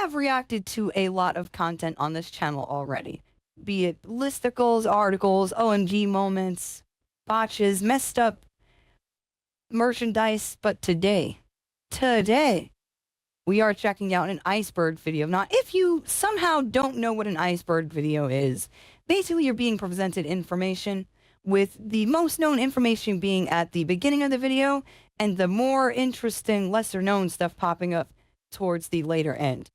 have reacted to a lot of content on this channel already, be it listicles, articles, OMG moments, botches, messed up merchandise, but today, we are checking out an Iceberg video. Now, if you somehow don't know what an Iceberg video is, basically you're being presented information with the most known information being at the beginning of the video and the more interesting, lesser known stuff popping up towards the later end.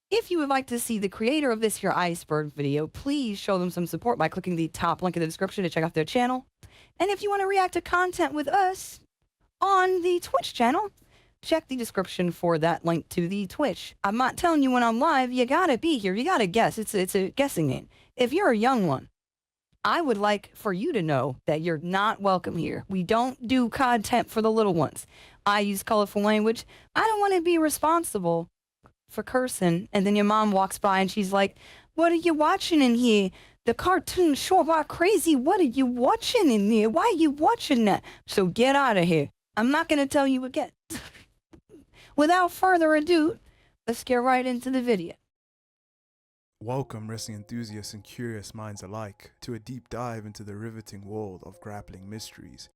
If you would like to see the creator of this here Iceberg video, please show them some support by clicking the top link in the description to check out their channel. And if you want to react to content with us on the Twitch channel, check the description for that link to the Twitch. I'm not telling you when I'm live, you gotta be here, you gotta guess, it's a guessing game. If you're a young one, I would like for you to know that you're not welcome here. We don't do content for the little ones. I use colorful language. I don't want to be responsible for cursing, and then your mom walks by and she's like, what are you watching in here? The cartoon sure are crazy. What are you watching in there? Why are you watching that? So get out of here. I'm not going to tell you again. Without further ado, let's get right into the video. Welcome, wrestling enthusiasts and curious minds alike, to a deep dive into the riveting world of grappling mysteries.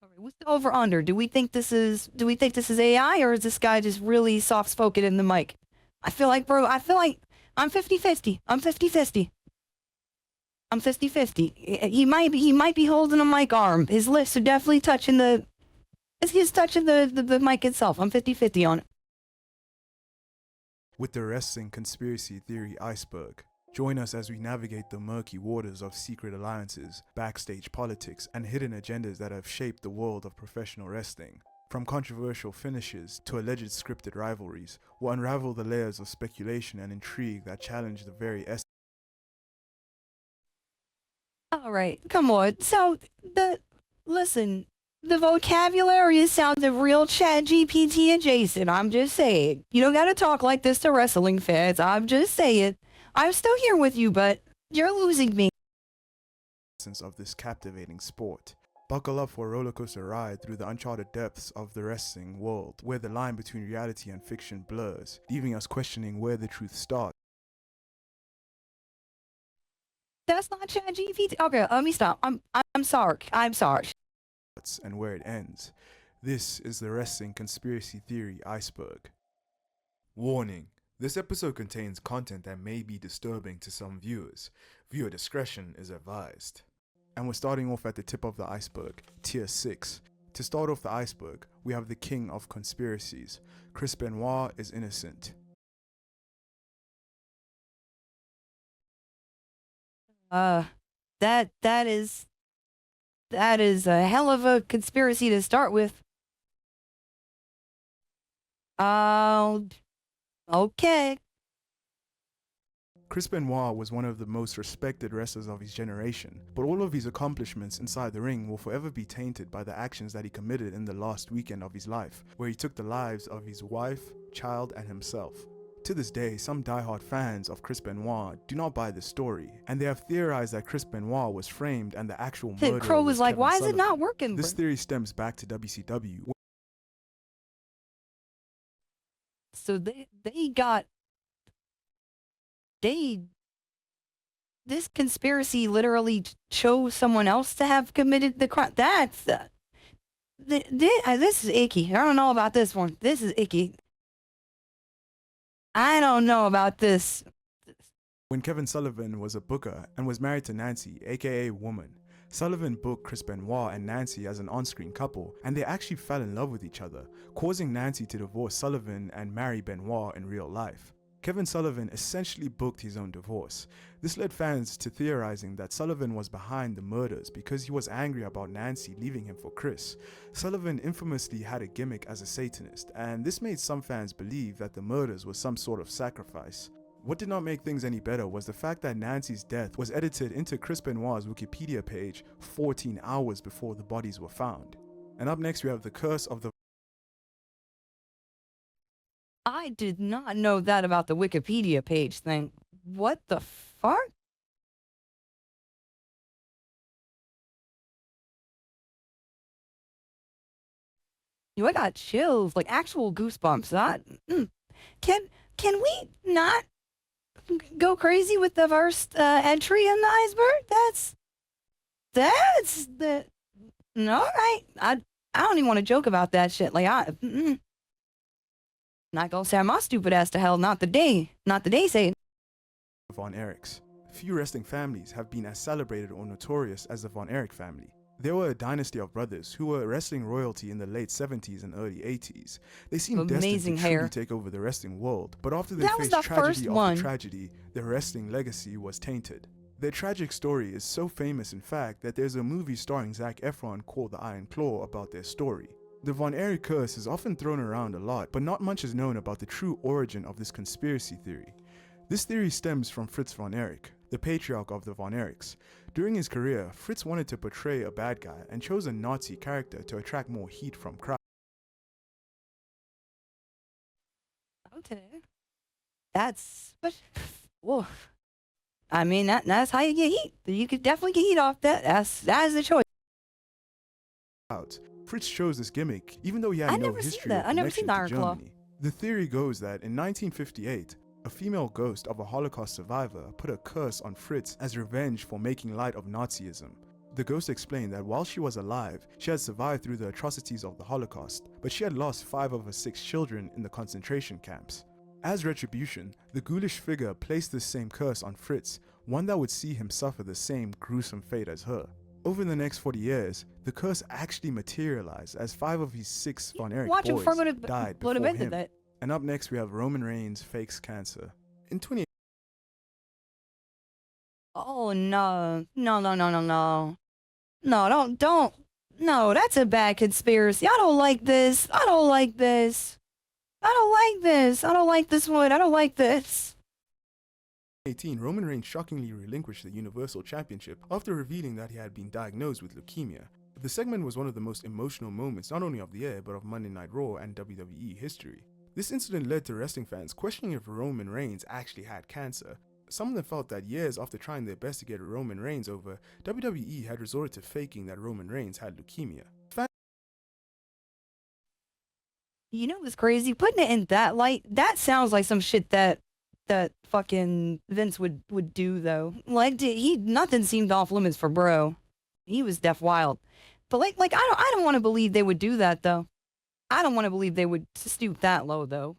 Alright, what's the over under? Do we think this is AI, or is this guy just really soft spoken in the mic? I feel like I'm 50-50. I'm 50-50. I'm 50-50. He might be holding a mic arm. His lips are definitely touching the mic itself. I'm 50-50 on it. With the wrestling conspiracy theory iceberg, join us as we navigate the murky waters of secret alliances, backstage politics, and hidden agendas that have shaped the world of professional wrestling. From controversial finishes to alleged scripted rivalries, we'll unravel the layers of speculation and intrigue that challenge the very essence. Alright, come on. So, listen, the vocabulary sounded real ChatGPT adjacent. I'm just saying. You don't gotta talk like this to wrestling fans. I'm just saying. I'm still here with you, but you're losing me. Of this captivating sport. Buckle up for a rollercoaster ride through the uncharted depths of the wrestling world, where the line between reality and fiction blurs, leaving us questioning where the truth starts. That's not ChatGPT. Okay, let me stop. I'm sorry. I'm sorry. And where it ends. This is the wrestling conspiracy theory iceberg. Warning: this episode contains content that may be disturbing to some viewers. Viewer discretion is advised. And we're starting off at the tip of the iceberg, tier 6. To start off the iceberg, we have the king of conspiracies. Chris Benoit is innocent. That is a hell of a conspiracy to start with. Okay. Chris Benoit was one of the most respected wrestlers of his generation, but all of his accomplishments inside the ring will forever be tainted by the actions that he committed in the last weekend of his life, where he took the lives of his wife, child, and himself. To this day, some diehard fans of Chris Benoit do not buy this story, and they have theorized that Chris Benoit was framed and the actual murderer Crow was like, Kevin why Sullivan. is it not working? This theory stems back to WCW. So this conspiracy literally chose someone else to have committed the crime. This is icky. I don't know about this one. This is icky. I don't know about this. When Kevin Sullivan was a booker and was married to Nancy, aka Woman, Sullivan booked Chris Benoit and Nancy as an on-screen couple, and they actually fell in love with each other, causing Nancy to divorce Sullivan and marry Benoit in real life. Kevin Sullivan essentially booked his own divorce. This led fans to theorizing that Sullivan was behind the murders because he was angry about Nancy leaving him for Chris. Sullivan infamously had a gimmick as a Satanist, and this made some fans believe that the murders was some sort of sacrifice. What did not make things any better was the fact that Nancy's death was edited into Chris Benoit's Wikipedia page 14 hours before the bodies were found. And up next we have the curse of the... I did not know that about the Wikipedia page thing. What the fuck? Yo, I got chills, like actual goosebumps. Mm. Can can we not go crazy with the first entry in the iceberg? That's the no. I don't even want to joke about that shit. Like not gonna send my stupid ass to hell. Not the day say. Von Erichs. Few wrestling families have been as celebrated or notorious as the Von Erich family. They were a dynasty of brothers who were wrestling royalty in the late 70s and early 80s. They seemed destined to truly take over the wrestling world, but after they faced tragedy after tragedy, their wrestling legacy was tainted. Their tragic story is so famous, in fact, that there's a movie starring Zac Efron called The Iron Claw about their story. The Von Erich curse is often thrown around a lot, but not much is known about the true origin of this conspiracy theory. This theory stems from Fritz Von Erich, the patriarch of the Von Erichs. During his career, Fritz wanted to portray a bad guy and chose a Nazi character to attract more heat from crowds. Whoa. I mean, that's how you get heat. You could definitely get heat off that. That's the choice. Fritz chose this gimmick, even though he had no history or connection to Germany. The theory goes that in 1958, a female ghost of a Holocaust survivor put a curse on Fritz as revenge for making light of Nazism. The ghost explained that while she was alive, she had survived through the atrocities of the Holocaust, but she had lost 5 of her 6 children in the concentration camps. As retribution, the ghoulish figure placed this same curse on Fritz, one that would see him suffer the same gruesome fate as her. Over the next 40 years, the curse actually materialized as 5 of his 6 Von Erich boys died before him. And up next we have Roman Reigns fakes cancer. In 2018, oh no. No, don't. No, that's a bad conspiracy. I don't like this. I don't like this. I don't like this. I don't like this one. I don't like this. 2018, Roman Reigns shockingly relinquished the Universal Championship after revealing that he had been diagnosed with leukemia. The segment was one of the most emotional moments not only of the year but of Monday Night Raw and WWE history. This incident led to wrestling fans questioning if Roman Reigns actually had cancer. Some of them felt that years after trying their best to get Roman Reigns over, WWE had resorted to faking that Roman Reigns had leukemia. You know what's crazy? Putting it in that light, that sounds like some shit that fucking Vince would do though. Like nothing seemed off limits for bro. He was deaf wild. But like I don't want to believe they would do that though. I don't want to believe they would stoop that low though.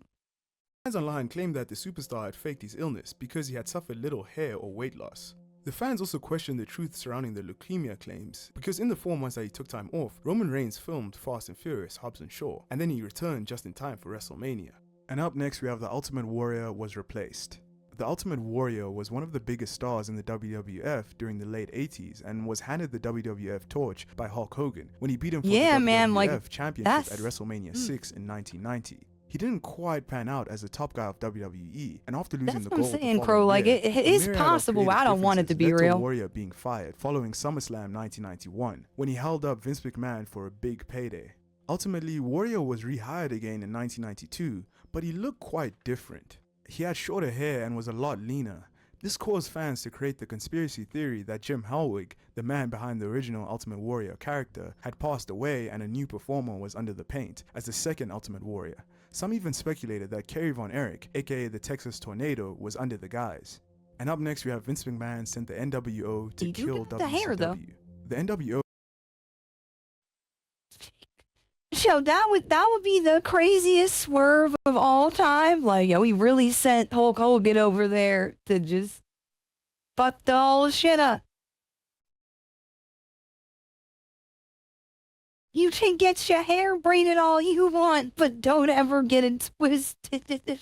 Fans online claimed that the superstar had faked his illness because he had suffered little hair or weight loss. The fans also questioned the truth surrounding the leukemia claims, because in the 4 months that he took time off, Roman Reigns filmed Fast and Furious Hobbs and Shaw, and then he returned just in time for WrestleMania. And up next we have the Ultimate Warrior was replaced. The Ultimate Warrior was one of the biggest stars in the WWF during the late 80s and was handed the WWF torch by Hulk Hogan when he beat him for the WWF Championship at WrestleMania 6 in 1990. He didn't quite pan out as the top guy of WWE, and after losing the gold, that's what I'm saying, Crow. Like it is possible. I don't want it to be real. Warrior being fired following SummerSlam 1991 when he held up Vince McMahon for a big payday. Ultimately, Warrior was rehired again in 1992, but he looked quite different. He had shorter hair and was a lot leaner. This caused fans to create the conspiracy theory that Jim Hellwig, the man behind the original Ultimate Warrior character, had passed away and a new performer was under the paint as the second Ultimate Warrior. Some even speculated that Kerry Von Erich, aka the Texas Tornado, was under the guise. And up next we have Vince McMahon sent the NWO to kill WCW. The hair, though. The NWO. Yo, that would be the craziest swerve of all time. Like, yo, he really sent Hulk Hogan over there to just fuck the whole shit up. You can get your hair braided all you want, but don't ever get it twisted.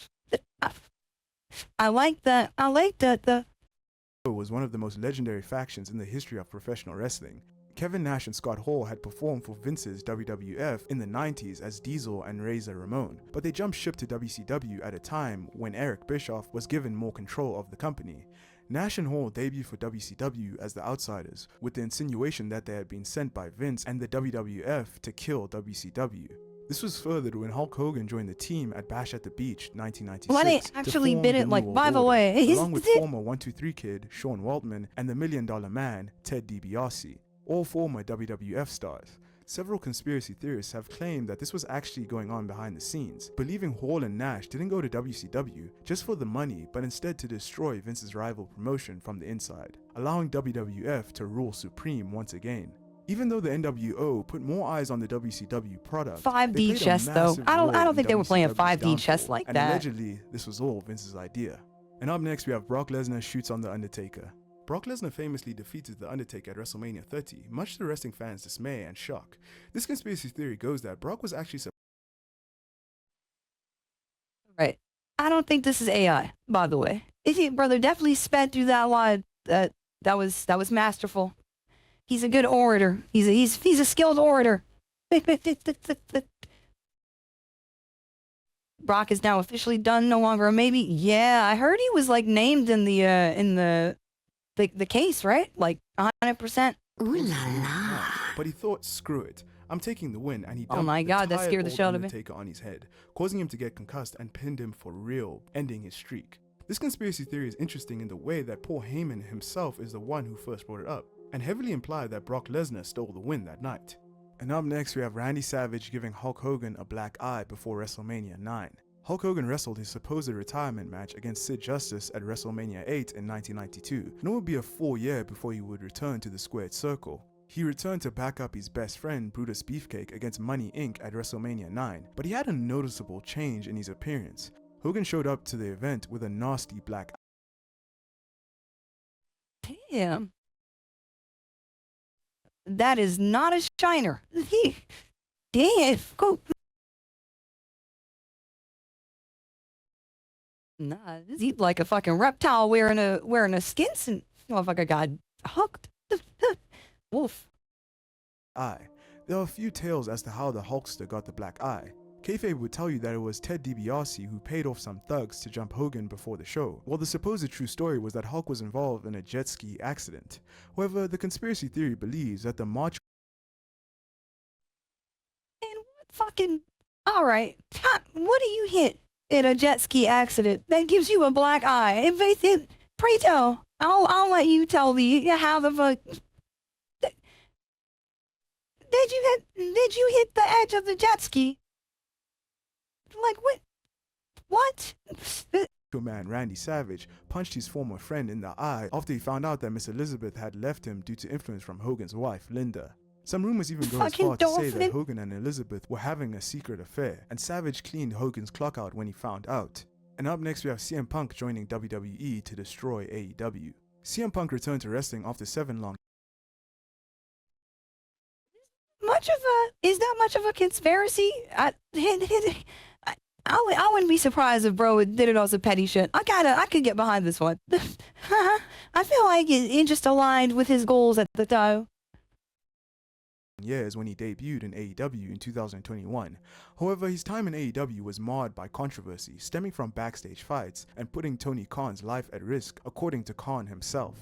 I like that. I like that. The was one of the most legendary factions in the history of professional wrestling. Kevin Nash and Scott Hall had performed for Vince's WWF in the 90s as Diesel and Razor Ramon, but they jumped ship to WCW at a time when Eric Bischoff was given more control of the company. Nash and Hall debuted for WCW as the Outsiders, with the insinuation that they had been sent by Vince and the WWF to kill WCW. This was furthered when Hulk Hogan joined the team at Bash at the Beach 1996. Well, they actually did it, like, by the way. Along with former 123 Kid, Sean Waltman, and the $1 Million Man, Ted DiBiase. All former WWF stars. Several conspiracy theorists have claimed that this was actually going on behind the scenes, believing Hall and Nash didn't go to WCW just for the money, but instead to destroy Vince's rival promotion from the inside, allowing WWF to rule supreme once again. Even though the NWO put more eyes on the WCW product, 5D chess though. I don't think they were playing 5D chess like and that. Allegedly, this was all Vince's idea. And up next, we have Brock Lesnar shoots on The Undertaker. Brock Lesnar famously defeated The Undertaker at WrestleMania 30, much to the wrestling fans' dismay and shock. This conspiracy theory goes that Brock was actually Right. I don't think this is AI, by the way. Idiot brother definitely sped through that line. That was masterful. He's a good orator. He's a skilled orator. Brock is now officially done, no longer a maybe. Yeah, I heard he was like named in the case, right? Like 100%. Ooh la la. But he thought, screw it, I'm taking the win, and he Oh dumped my the God, that tired scared the old shit out of me. Undertaker on his head, causing him to get concussed and pinned him for real, ending his streak. This conspiracy theory is interesting in the way that Paul Heyman himself is the one who first brought it up, and heavily implied that Brock Lesnar stole the win that night. And up next, we have Randy Savage giving Hulk Hogan a black eye before WrestleMania 9. Hulk Hogan wrestled his supposed retirement match against Sid Justice at WrestleMania 8 in 1992, and it would be a full year before he would return to the squared circle. He returned to back up his best friend Brutus Beefcake against Money Inc. at WrestleMania 9, but he had a noticeable change in his appearance. Hogan showed up to the event with a nasty black eye. Damn. That is not a shiner. Damn. Go. Nah, he's like a fucking reptile wearing a skin suit. Motherfucker got hooked. Wolf. Eye. There are a few tales as to how the Hulkster got the black eye. Kayfabe would tell you that it was Ted DiBiase who paid off some thugs to jump Hogan before the show, while the supposed true story was that Hulk was involved in a jet ski accident. However, the conspiracy theory believes that the March And what fucking... Alright, what do you hit in a jet ski accident that gives you a black eye? Pray tell. I'll let you tell me how the fuck... Did you hit the edge of the jet ski? Like, what? man Randy Savage punched his former friend in the eye after he found out that Miss Elizabeth had left him due to influence from Hogan's wife, Linda. Some rumors even go as far to say that Hogan and Elizabeth were having a secret affair, and Savage cleaned Hogan's clock out when he found out. And up next we have CM Punk joining WWE to destroy AEW. CM Punk returned to wrestling after 7 long Is that much of a conspiracy? I wouldn't be surprised if bro did it on some petty shit. I could get behind this one. I feel like it just aligned with his goals at the time. years when he debuted in AEW in 2021. However, his time in AEW was marred by controversy stemming from backstage fights and putting Tony Khan's life at risk, according to Khan himself.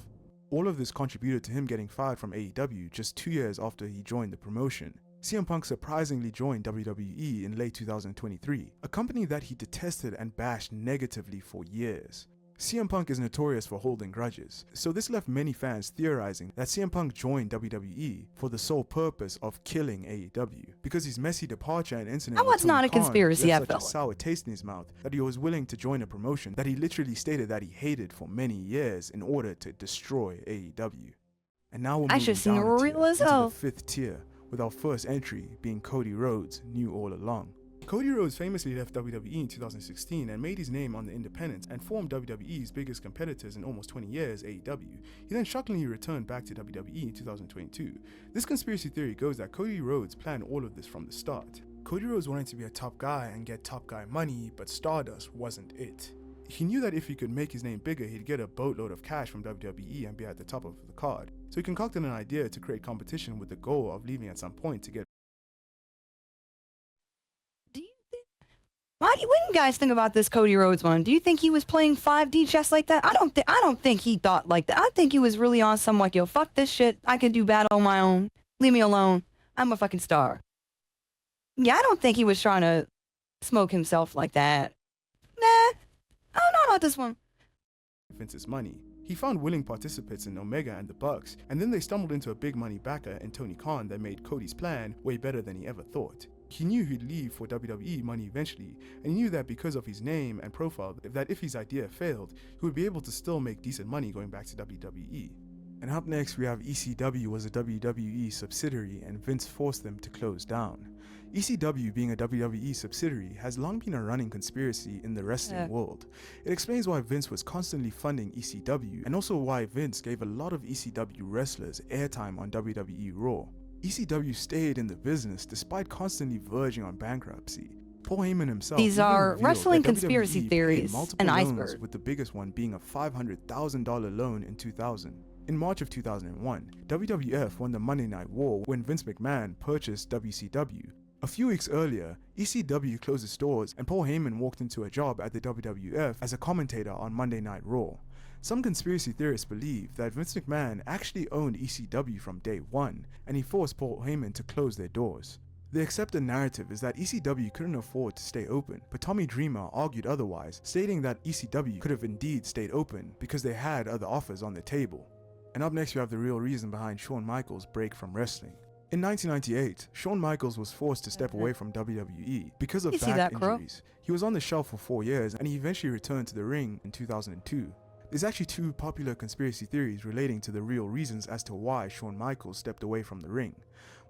All of this contributed to him getting fired from AEW just 2 years after he joined the promotion. CM Punk surprisingly joined WWE in late 2023, a company that he detested and bashed negatively for years. CM Punk is notorious for holding grudges, so this left many fans theorizing that CM Punk joined WWE for the sole purpose of killing AEW, because his messy departure and incident That was not a conspiracy, left I such a felt. sour taste in his mouth that he was willing to join a promotion that he literally stated that he hated for many years in order to destroy AEW. And now we're I moving should've seen down it a real tier, as into hell. the 5th tier, with our first entry being Cody Rhodes, knew all along. Cody Rhodes famously left WWE in 2016 and made his name on the independents and formed WWE's biggest competitors in almost 20 years, AEW. He then shockingly returned back to WWE in 2022. This conspiracy theory goes that Cody Rhodes planned all of this from the start. Cody Rhodes wanted to be a top guy and get top guy money, but Stardust wasn't it. He knew that if he could make his name bigger, he'd get a boatload of cash from WWE and be at the top of the card. So he concocted an idea to create competition with the goal of leaving at some point to get. What do you guys think about this Cody Rhodes one? Do you think he was playing 5D chess like that? I don't think he thought like that. I think he was really on some like, yo, fuck this shit. I can do battle on my own. Leave me alone. I'm a fucking star. Yeah, I don't think he was trying to smoke himself like that. Nah. Oh, no, not this one. Vince's money. He found willing participants in Omega and the Bucks, and then they stumbled into a big money backer in Tony Khan that made Cody's plan way better than he ever thought. He knew he'd leave for WWE money eventually, and he knew that because of his name and profile, that if his idea failed, he would be able to still make decent money going back to WWE. And up next we have ECW was a WWE subsidiary and Vince forced them to close down. ECW, being a WWE subsidiary, has long been a running conspiracy in the wrestling world. It explains why Vince was constantly funding ECW, and also why Vince gave a lot of ECW wrestlers airtime on WWE Raw. ECW stayed in the business despite constantly verging on bankruptcy. Paul Heyman himself These are revealed wrestling that conspiracy WWE paid theories multiple and loans, Iceberg. with the biggest one being a $500,000 loan in 2000. In March of 2001, WWF won the Monday Night War when Vince McMahon purchased WCW. A few weeks earlier, ECW closed its doors and Paul Heyman walked into a job at the WWF as a commentator on Monday Night Raw. Some conspiracy theorists believe that Vince McMahon actually owned ECW from day one, and he forced Paul Heyman to close their doors. The accepted narrative is that ECW couldn't afford to stay open, but Tommy Dreamer argued otherwise, stating that ECW could have indeed stayed open because they had other offers on the table. And up next we have the real reason behind Shawn Michaels' break from wrestling. In 1998, Shawn Michaels was forced to step away from WWE because of back injuries. He was on the shelf for 4 years and he eventually returned to the ring in 2002. There's actually two popular conspiracy theories relating to the real reasons as to why Shawn Michaels stepped away from the ring.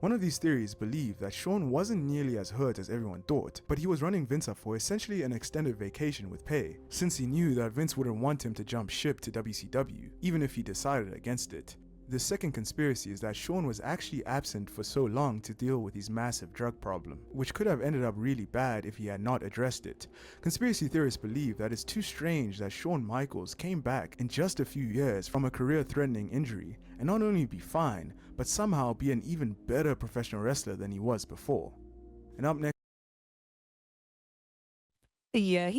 One of these theories believed that Shawn wasn't nearly as hurt as everyone thought, but he was running Vince up for essentially an extended vacation with pay, since he knew that Vince wouldn't want him to jump ship to WCW, even if he decided against it. The second conspiracy is that Shawn was actually absent for so long to deal with his massive drug problem, which could have ended up really bad if he had not addressed it. Conspiracy theorists believe that it's too strange that Shawn Michaels came back in just a few years from a career-threatening injury and not only be fine, but somehow be an even better professional wrestler than he was before. And up next, Yeah,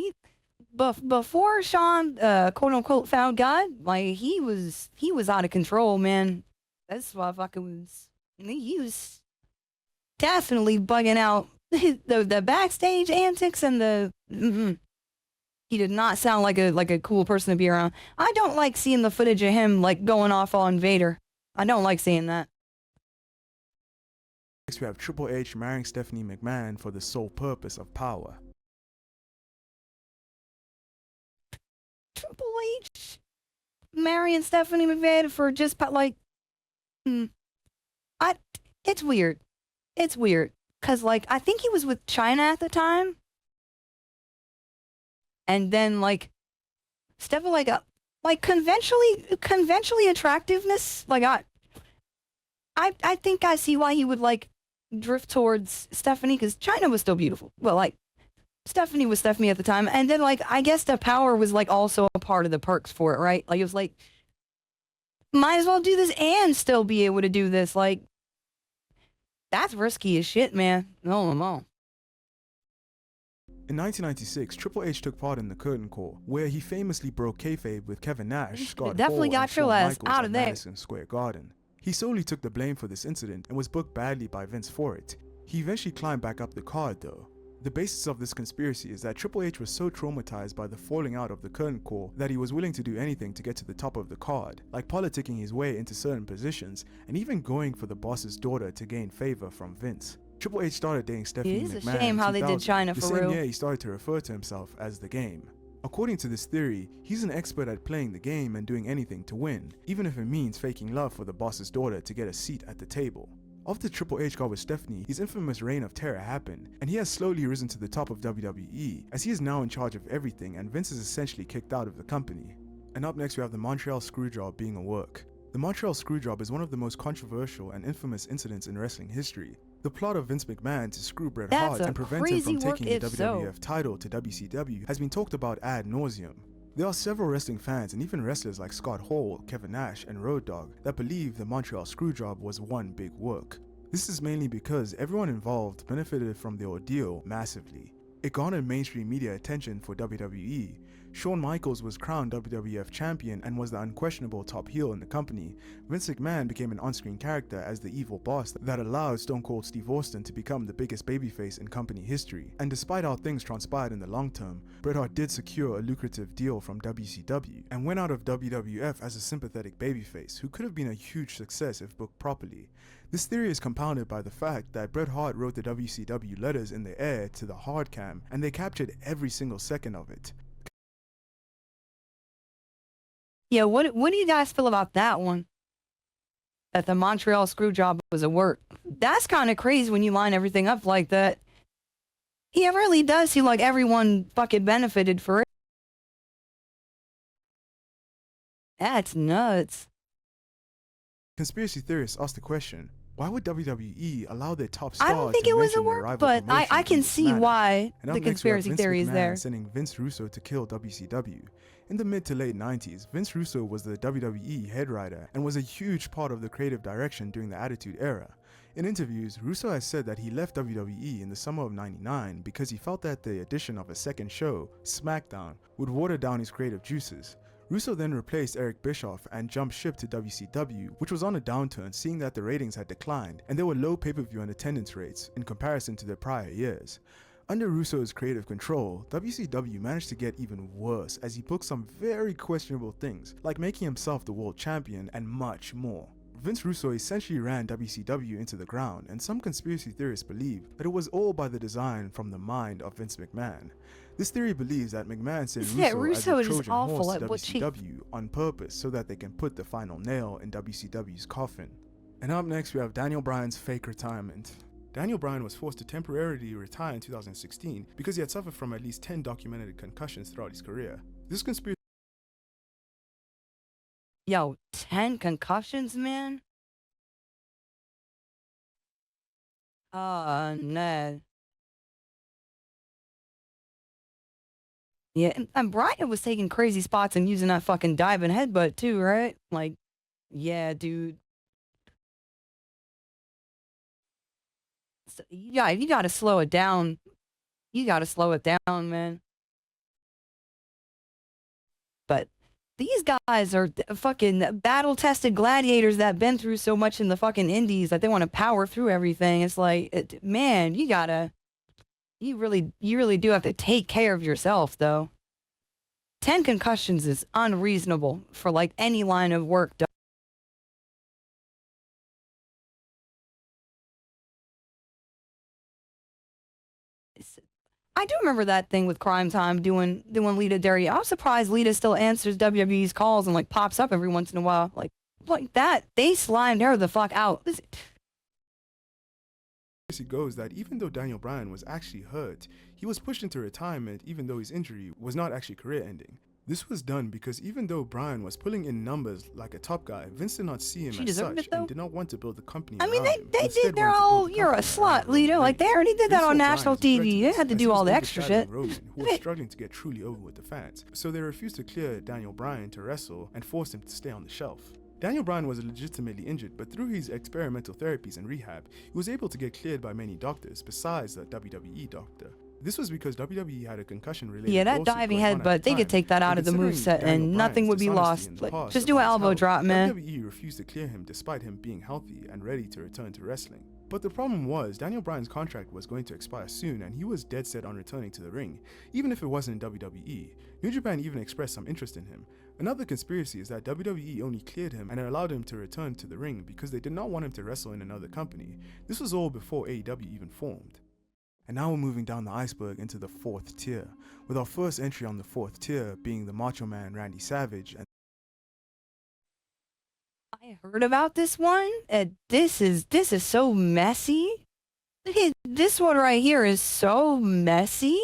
before Shawn, quote unquote, found God, like he was out of control, man. That's why he was definitely bugging out. The backstage antics and he did not sound like a cool person to be around. I don't like seeing the footage of him like going off on Vader. I don't like seeing that. next we have Triple H marrying Stephanie McMahon for the sole purpose of power. Triple H marrying Stephanie McMahon for just like, it's weird. It's weird because like I think he was with China at the time, and then like Stephanie like conventionally attractiveness. Like I think I see why he would like drift towards Stephanie because China was still beautiful. Well, like. Stephanie was Stephanie at the time, and then like I guess the power was like also a part of the perks for it, right? Like it was like, might as well do this and still be able to do this. Like that's risky as shit, man. No. In 1996, Triple H took part in the Curtain Call, where he famously broke kayfabe with Kevin Nash, Scott Definitely Hall, got and Shawn your ass Michaels out at of there. Madison Square Garden. He solely took the blame for this incident and was booked badly by Vince for it. He eventually climbed back up the card though. The basis of this conspiracy is that Triple H was so traumatized by the falling out of the Curtain Call that he was willing to do anything to get to the top of the card, like politicking his way into certain positions and even going for the boss's daughter to gain favor from Vince. Triple H started dating Stephanie McMahon. It is a shame how they did China the for same real. year he started to refer to himself as the Game. According to this theory, he's an expert at playing the game and doing anything to win, even if it means faking love for the boss's daughter to get a seat at the table. After Triple H got with Stephanie, his infamous reign of terror happened, and he has slowly risen to the top of WWE, as he is now in charge of everything and Vince is essentially kicked out of the company. And up next we have the Montreal Screwjob being a work. The Montreal Screwjob is one of the most controversial and infamous incidents in wrestling history. The plot of Vince McMahon to screw Bret Hart and prevent him from taking the WWF title to WCW has been talked about ad nauseum. There are several wrestling fans and even wrestlers like Scott Hall, Kevin Nash, and Road Dogg that believe the Montreal Screwjob was one big work. This is mainly because everyone involved benefited from the ordeal massively. It garnered mainstream media attention for WWE. Shawn Michaels was crowned WWF champion and was the unquestionable top heel in the company. Vince McMahon became an on-screen character as the evil boss that allowed Stone Cold Steve Austin to become the biggest babyface in company history. And despite how things transpired in the long term, Bret Hart did secure a lucrative deal from WCW and went out of WWF as a sympathetic babyface who could have been a huge success if booked properly. This theory is compounded by the fact that Bret Hart wrote the WCW letters in the air to the hard cam and they captured every single second of it. Yeah, what do you guys feel about that one? That the Montreal Screwjob was a work. That's kind of crazy when you line everything up like that. Yeah, it really does seem like everyone fucking benefited for it. That's nuts. Conspiracy theorists asked the question, why would WWE allow their top stars I don't think it was a work, but I can see why the conspiracy theory is there. Sending Vince Russo to kill WCW. In the mid to late 90s, Vince Russo was the WWE head writer and was a huge part of the creative direction during the Attitude Era. In interviews, Russo has said that he left WWE in the summer of '99 because he felt that the addition of a second show, SmackDown, would water down his creative juices. Russo then replaced Eric Bischoff and jumped ship to WCW, which was on a downturn seeing that the ratings had declined and there were low pay-per-view and attendance rates in comparison to their prior years. Under Russo's creative control, WCW managed to get even worse as he booked some very questionable things, like making himself the world champion and much more. Vince Russo essentially ran WCW into the ground, and some conspiracy theorists believe that it was all by the design from the mind of Vince McMahon. This theory believes that McMahon sent Russo as a Trojan horse to WCW on purpose so that they can put the final nail in WCW's coffin. And up next we have Daniel Bryan's fake retirement. Daniel Bryan was forced to temporarily retire in 2016 because he had suffered from at least 10 documented concussions throughout his career. This conspiracy... Yo, 10 concussions, man? No. Yeah, and Bryan was taking crazy spots and using that fucking diving headbutt too, right? Like, yeah, dude. So, yeah, you gotta slow it down. You gotta slow it down, man. But these guys are fucking battle-tested gladiators that been through so much in the fucking indies that they want to power through everything. It's like, man, you really do have to take care of yourself, though. 10 concussions is unreasonable for like any line of work done. I do remember that thing with Crime Time doing Lita Derry. I'm surprised Lita still answers WWE's calls and like pops up every once in a while. Like that, they slimed her the fuck out. It goes that even though Daniel Bryan was actually hurt, he was pushed into retirement even though his injury was not actually career-ending. This was done because even though Bryan was pulling in numbers like a top guy, Vince did not see him as such and did not want to build the company around him. They did their whole, you're a slut, Lita. Like, they already did that on national TV. They had to do all the extra shit. Roman, who was struggling to get truly over with the fans. So they refused to clear Daniel Bryan to wrestle and forced him to stay on the shelf. Daniel Bryan was legitimately injured, but through his experimental therapies and rehab, he was able to get cleared by many doctors besides the WWE doctor. This was because WWE had a concussion-related that diving headbutt, they could take that out of the moveset and nothing would be lost. Like, just do an elbow drop, man. WWE refused to clear him despite him being healthy and ready to return to wrestling. But the problem was, Daniel Bryan's contract was going to expire soon and he was dead set on returning to the ring, even if it wasn't in WWE. New Japan even expressed some interest in him. Another conspiracy is that WWE only cleared him and allowed him to return to the ring because they did not want him to wrestle in another company. This was all before AEW even formed. And now we're moving down the iceberg into the 4th tier, with our first entry on the 4th tier being the Macho Man Randy Savage. And I heard about this one. This is so messy. This one right here is so messy.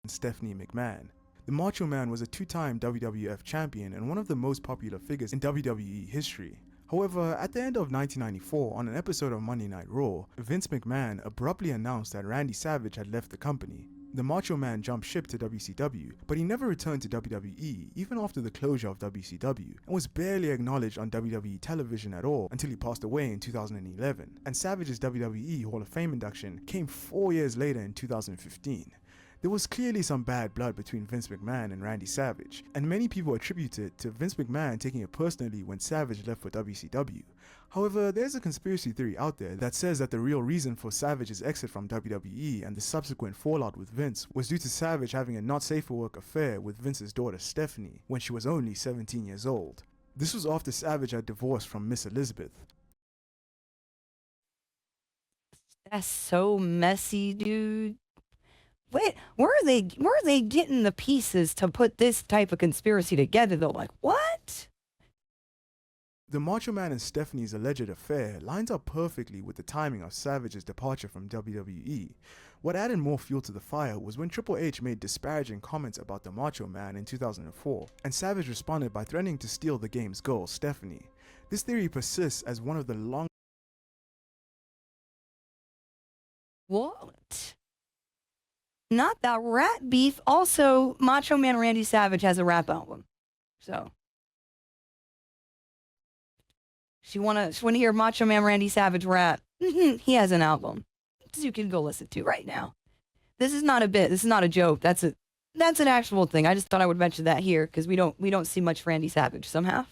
Stephanie McMahon. The Macho Man was a 2-time WWF champion and one of the most popular figures in WWE history. However, at the end of 1994, on an episode of Monday Night Raw, Vince McMahon abruptly announced that Randy Savage had left the company. The Macho Man jumped ship to WCW, but he never returned to WWE even after the closure of WCW, and was barely acknowledged on WWE television at all until he passed away in 2011, and Savage's WWE Hall of Fame induction came 4 years later in 2015. There was clearly some bad blood between Vince McMahon and Randy Savage, and many people attribute it to Vince McMahon taking it personally when Savage left for WCW. However, there's a conspiracy theory out there that says that the real reason for Savage's exit from WWE and the subsequent fallout with Vince was due to Savage having a not safe for work affair with Vince's daughter Stephanie when she was only 17 years old. This was after Savage had divorced from Miss Elizabeth. That's so messy, dude. Wait, where are they getting the pieces to put this type of conspiracy together though? Like, what? The Macho Man and Stephanie's alleged affair lines up perfectly with the timing of Savage's departure from WWE. What added more fuel to the fire was when Triple H made disparaging comments about the Macho Man in 2004, and Savage responded by threatening to steal the game's girl, Stephanie. This theory persists as one of the long... What? Not that rat beef. Also, Macho Man Randy Savage has a rap album. So... She wanna hear Macho Man Randy Savage rap. He has an album. You can go listen to right now. This is not a bit. This is not a joke. That's an actual thing. I just thought I would mention that here because we don't see much Randy Savage somehow.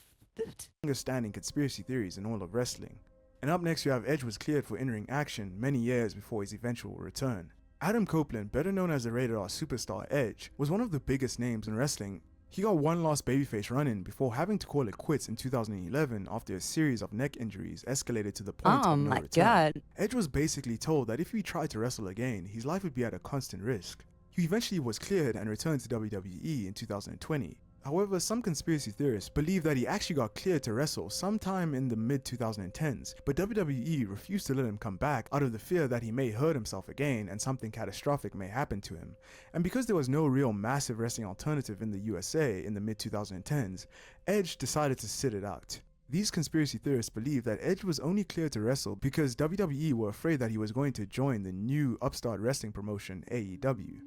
Understanding conspiracy theories in all of wrestling. And up next you have Edge was cleared for entering action many years before his eventual return. Adam Copeland, better known as the Rated R superstar Edge, was one of the biggest names in wrestling. He got one last babyface run-in before having to call it quits in 2011 after a series of neck injuries escalated to the point of no return. God. Edge was basically told that if he tried to wrestle again, his life would be at a constant risk. He eventually was cleared and returned to WWE in 2020. However, some conspiracy theorists believe that he actually got cleared to wrestle sometime in the mid-2010s, but WWE refused to let him come back out of the fear that he may hurt himself again and something catastrophic may happen to him. And because there was no real massive wrestling alternative in the USA in the mid-2010s, Edge decided to sit it out. These conspiracy theorists believe that Edge was only cleared to wrestle because WWE were afraid that he was going to join the new upstart wrestling promotion AEW.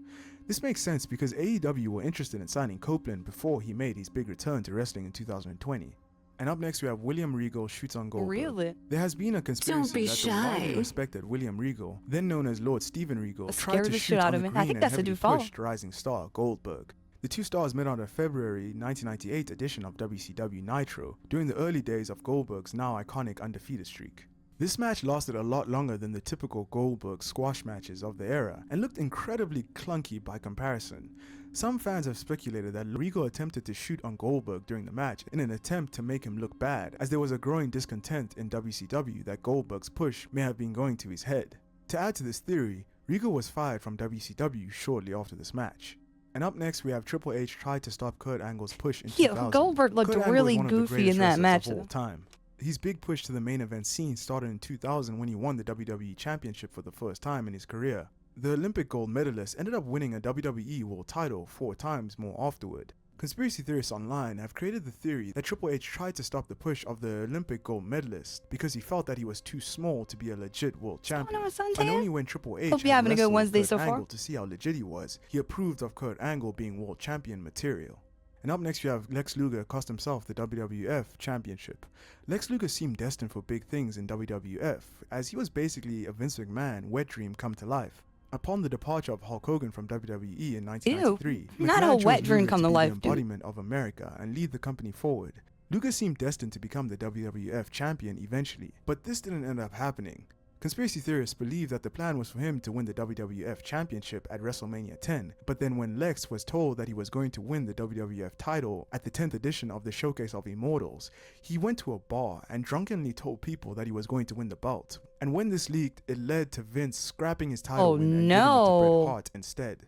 This makes sense because AEW were interested in signing Copeland before he made his big return to wrestling in 2020. And up next we have William Regal shoots on Goldberg. Really? There has been a conspiracy that the widely respected William Regal, then known as Lord Steven Regal, tried to shoot on the green and heavily pushed rising star Goldberg. The two stars met on a February 1998 edition of WCW Nitro during the early days of Goldberg's now iconic undefeated streak. This match lasted a lot longer than the typical Goldberg squash matches of the era and looked incredibly clunky by comparison. Some fans have speculated that Regal attempted to shoot on Goldberg during the match in an attempt to make him look bad, as there was a growing discontent in WCW that Goldberg's push may have been going to his head. To add to this theory, Regal was fired from WCW shortly after this match. And up next, we have Triple H tried to stop Kurt Angle's push in 2000. Goldberg looked really goofy in that match. Of all time. His big push to the main event scene started in 2000 when he won the WWE Championship for the first time in his career. The Olympic gold medalist ended up winning a WWE World title 4 times more afterward. Conspiracy theorists online have created the theory that Triple H tried to stop the push of the Olympic gold medalist because he felt that he was too small to be a legit world champion. And only when Triple H had wrestled Kurt Angle to see how legit he was, he approved of Kurt Angle being world champion material. And up next you have Lex Luger cost himself the WWF Championship. Lex Luger seemed destined for big things in WWF, as he was basically a Vince McMahon wet dream come to life. Upon the departure of Hulk Hogan from WWE in 1993, not a wet dream come to life, the embodiment of America and lead the company forward. Luger seemed destined to become the WWF champion eventually, but this didn't end up happening. Conspiracy theorists believe that the plan was for him to win the WWF Championship at WrestleMania 10, but then when Lex was told that he was going to win the WWF title at the 10th edition of the Showcase of Immortals, he went to a bar and drunkenly told people that he was going to win the belt. And when this leaked, it led to Vince scrapping his title win and giving it to Bret Hart instead.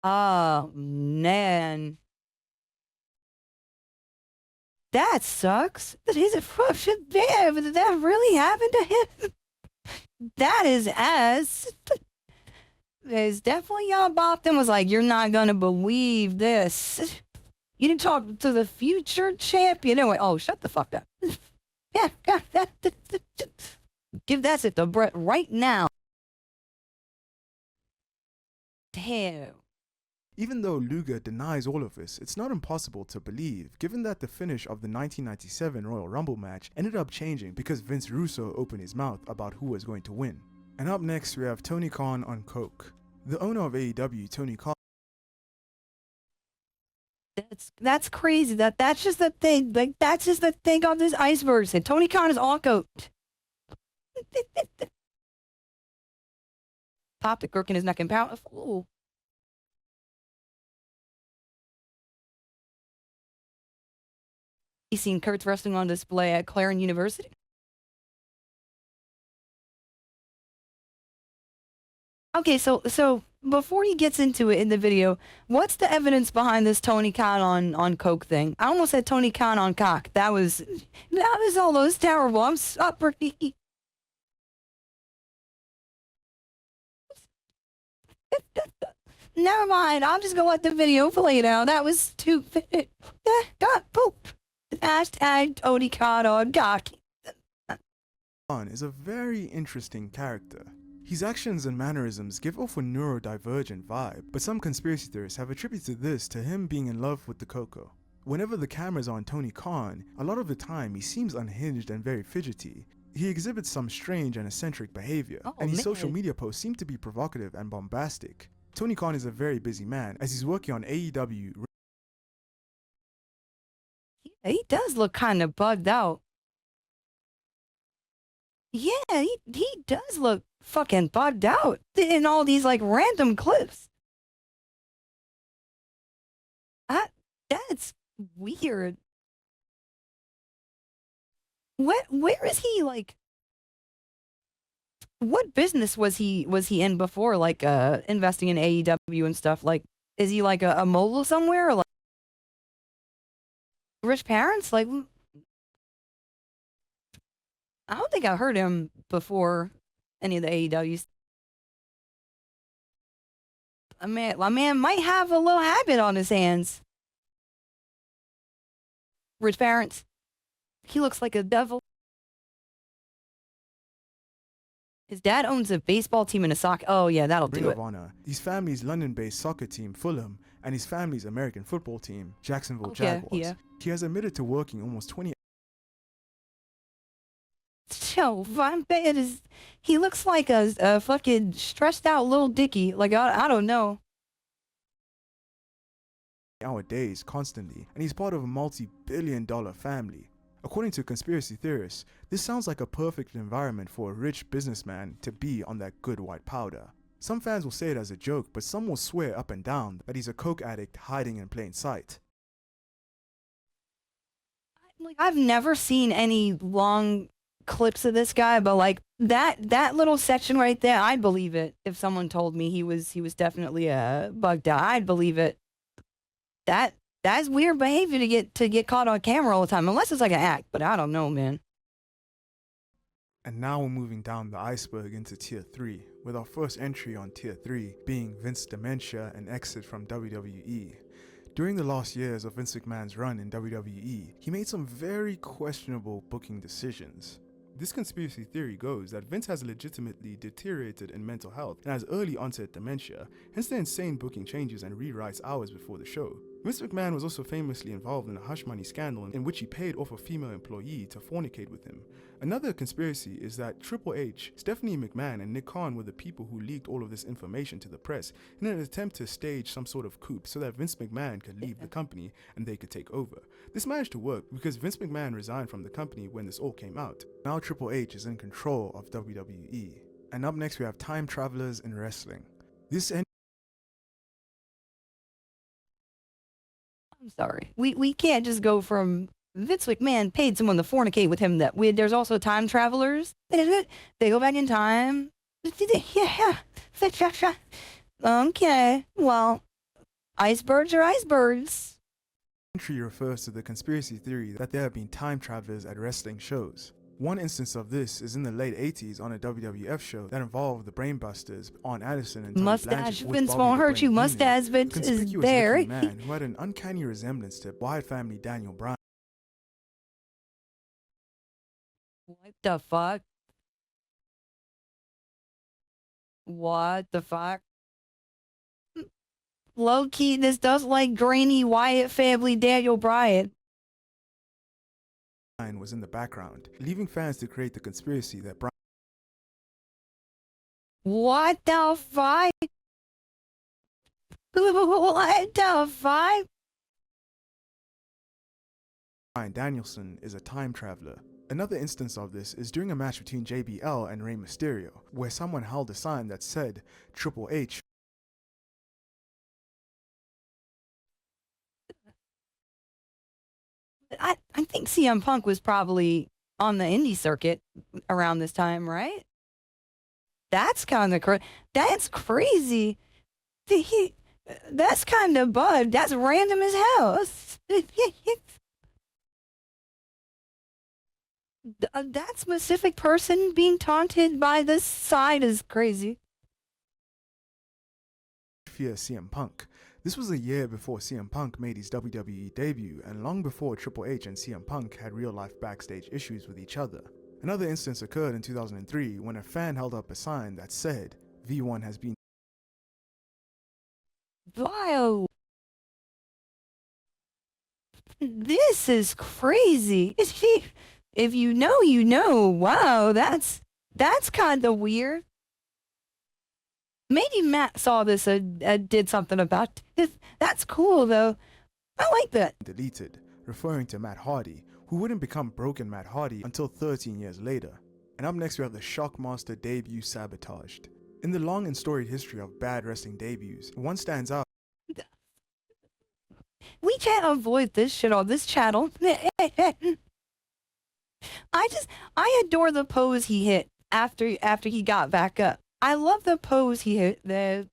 Oh, man. That sucks. That is a corruption there, but did that really happen to him? That is ass. There's definitely y'all bopped and was like, you're not gonna believe this. You didn't talk to the future champion. Anyway, oh, shut the fuck up. Yeah, give that shit to Brett right now. Hell. Even though Luger denies all of this, it's not impossible to believe, given that the finish of the 1997 Royal Rumble match ended up changing because Vince Russo opened his mouth about who was going to win. And up next we have Tony Khan on coke. The owner of AEW, Tony Khan, That's crazy. That's just the thing. Like that's just the thing on this iceberg. Said Tony Khan is all coat. Popped a crook in his neck and pound. Ooh. He's seen Kurt's wrestling on display at Clarion University. Okay, so before he gets into it in the video, what's the evidence behind this Tony Khan on coke thing? I almost said Tony Khan on cock. That was almost terrible. I'm sorry. Never mind. I'll just go let the video play now. That was stupid. Got pooped. Hashtag Tony Khan on cock. is a very interesting character. His actions and mannerisms give off a neurodivergent vibe, but some conspiracy theorists have attributed this to him being in love with the Coco. Whenever the camera's on Tony Khan, a lot of the time he seems unhinged and very fidgety. He exhibits some strange and eccentric behavior, and his social media posts seem to be provocative and bombastic. Tony Khan is a very busy man, as he's working on AEW. He does look kind of bugged out. Yeah, he does look fucking bugged out in all these like random clips. That's weird. Where is he like? What business was he in before, like investing in AEW and stuff? Like, is he like a mogul somewhere, or like rich parents? Like, I don't think I heard him before any of the AEWs. My man might have a little habit on his hands. Rich parents. He looks like a devil. His dad owns a baseball team and a soccer. Oh yeah, that'll Ring do of it. Honor, his family's London-based soccer team, Fulham, and his family's American football team, Jacksonville Jaguars. Yeah. He has admitted to working almost 20 So I'm betting he looks like a fucking stressed out little Dicky. Like I don't know. hour days constantly, and he's part of a multi-billion-dollar family. According to conspiracy theorists, this sounds like a perfect environment for a rich businessman to be on that good white powder. Some fans will say it as a joke, but some will swear up and down that he's a coke addict hiding in plain sight. Like I've never seen any long clips of this guy, but like that little section right there, I'd believe it if someone told me he was definitely bugged out. I'd believe it. That's weird behavior to get caught on camera all the time, unless it's like an act, but I don't know, man. And now we're moving down the iceberg into Tier 3, with our first entry on Tier 3 being Vince's dementia and exit from WWE. During the last years of Vince McMahon's run in WWE, he made some very questionable booking decisions. This conspiracy theory goes that Vince has legitimately deteriorated in mental health and has early onset dementia, hence the insane booking changes and rewrites hours before the show. Vince McMahon was also famously involved in a hush money scandal in which he paid off a female employee to fornicate with him. Another conspiracy is that Triple H, Stephanie McMahon, and Nick Khan were the people who leaked all of this information to the press in an attempt to stage some sort of coup so that Vince McMahon could leave the company and they could take over. This managed to work because Vince McMahon resigned from the company when this all came out. Now Triple H is in control of WWE. And up next we have time travelers in wrestling. I'm sorry. We can't just go from Vince McMahon paid someone to fornicate with him. There's also time travelers. They go back in time. Yeah. Okay. Well, icebergs are icebergs. Entry refers to the conspiracy theory that there have been time travelers at wrestling shows. One instance of this is in the late 80s on a WWF show that involved the Brainbusters, Arn Anderson and Tony Mustache Blanchard, Vince won't hurt you. Mustache Vince is there. Man who had an uncanny resemblance to Wyatt family Daniel Bryan. What the fuck? What the fuck? Low key, this does like grainy Wyatt family Daniel Bryan. Was in the background, leaving fans to create the conspiracy that What the fuck? What the fuck? Bryan Danielson is a time traveler. Another instance of this is during a match between JBL and Rey Mysterio, where someone held a sign that said Triple H. I think CM Punk was probably on the indie circuit around this time, right? That's kind of that's crazy. That's kind of bud. That's random as hell. That specific person being taunted by this side is crazy. Fear CM Punk. This was a year before CM Punk made his WWE debut and long before Triple H and CM Punk had real-life backstage issues with each other. Another instance occurred in 2003 when a fan held up a sign that said, V1 has been Wow. This is crazy. If you know, you know. Wow, that's kind of weird. Maybe Matt saw this and did something about it. That's cool, though. I like that. deleted, referring to Matt Hardy, who wouldn't become Broken Matt Hardy until 13 years later. And up next we have the Shockmaster debut sabotaged. In the long and storied history of bad wrestling debuts, one stands out. We can't avoid this shit on this channel. I adore the pose he hit after he got back up. I love the pose he hit there.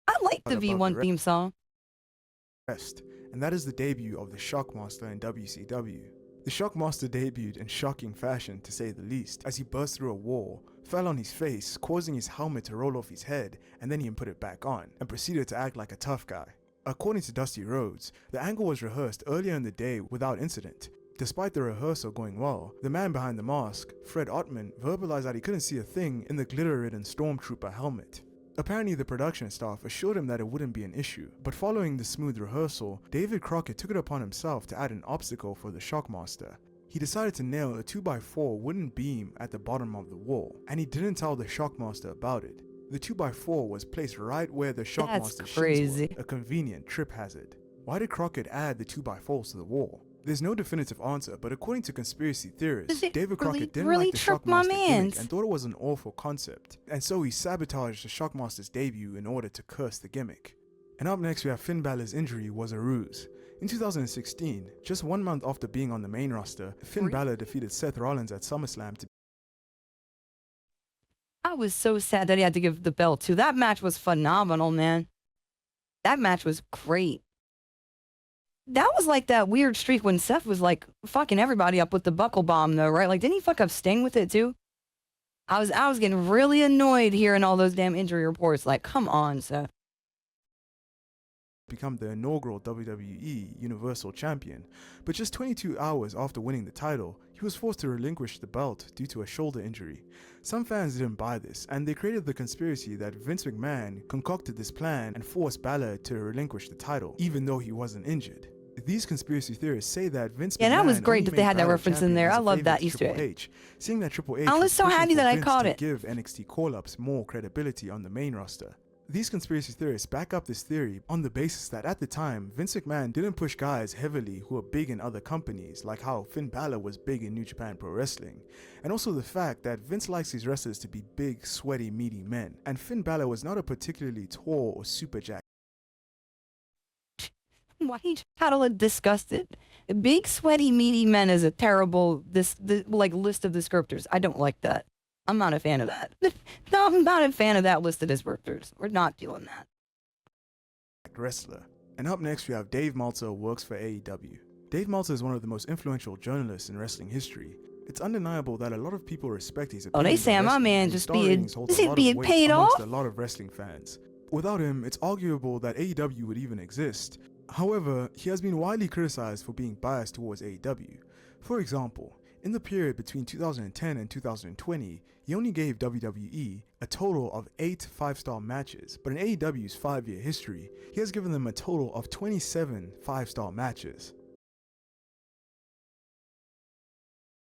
I like the V1 theme song. And that is the debut of the Shockmaster in WCW. The Shockmaster debuted in shocking fashion, to say the least, as he burst through a wall, fell on his face, causing his helmet to roll off his head, and then he put it back on, and proceeded to act like a tough guy. According to Dusty Rhodes, the angle was rehearsed earlier in the day without incident. Despite the rehearsal going well, the man behind the mask, Fred Ottman, verbalized that he couldn't see a thing in the glitter-ridden Stormtrooper helmet. Apparently the production staff assured him that it wouldn't be an issue, but following the smooth rehearsal, David Crockett took it upon himself to add an obstacle for the Shockmaster. He decided to nail a 2x4 wooden beam at the bottom of the wall, and he didn't tell the Shockmaster about it. The 2x4 was placed right where the Shockmaster's shins were, a convenient trip hazard. Why did Crockett add the 2x4s to the wall? There's no definitive answer, but according to conspiracy theorists, David Crockett didn't like the Shockmaster gimmick and thought it was an awful concept, and so he sabotaged the Shockmaster's debut in order to curse the gimmick. And up next we have Finn Balor's injury was a ruse. In 2016, just 1 month after being on the main roster, Finn Balor defeated Seth Rollins at SummerSlam to I was so sad that he had to give the belt to. That match was phenomenal, man. That match was great. That was like that weird streak when Seth was like fucking everybody up with the buckle bomb though, right? Like didn't he fuck up Sting with it too? I was getting really annoyed hearing all those damn injury reports. Like, come on, Seth. become the inaugural WWE Universal Champion, but just 22 hours after winning the title, he was forced to relinquish the belt due to a shoulder injury. Some fans didn't buy this, and they created the conspiracy that Vince McMahon concocted this plan and forced Balor to relinquish the title, even though he wasn't injured. These conspiracy theorists say that Vince McMahon that was great that they had that reference in there. I love that Easter egg. Seeing that Triple H I was so happy that I caught it. Give NXT call-ups more credibility on the main roster. These conspiracy theorists back up this theory on the basis that at the time, Vince McMahon didn't push guys heavily who are big in other companies, like how Finn Balor was big in New Japan Pro Wrestling, and also the fact that Vince likes his wrestlers to be big, sweaty, meaty men, and Finn Balor was not a particularly tall or super jacked. Why he title it disgusted? Big, sweaty, meaty men is a terrible like list of descriptors. I don't like that. I'm not a fan of that. No, I'm not a fan of that list of descriptors. We're not doing that. Wrestler. And up next we have Dave Meltzer, who works for AEW. Dave Meltzer is one of the most influential journalists in wrestling history. It's undeniable that a lot of people respect his opinions. Oh, they say my man just being paid off? A lot of wrestling fans. Without him, it's arguable that AEW would even exist. However, he has been widely criticized for being biased towards AEW. For example, In the period between 2010 and 2020, he only gave WWE a total of 8 5-star matches, but in AEW's 5-year history, he has given them a total of 27 5-star matches.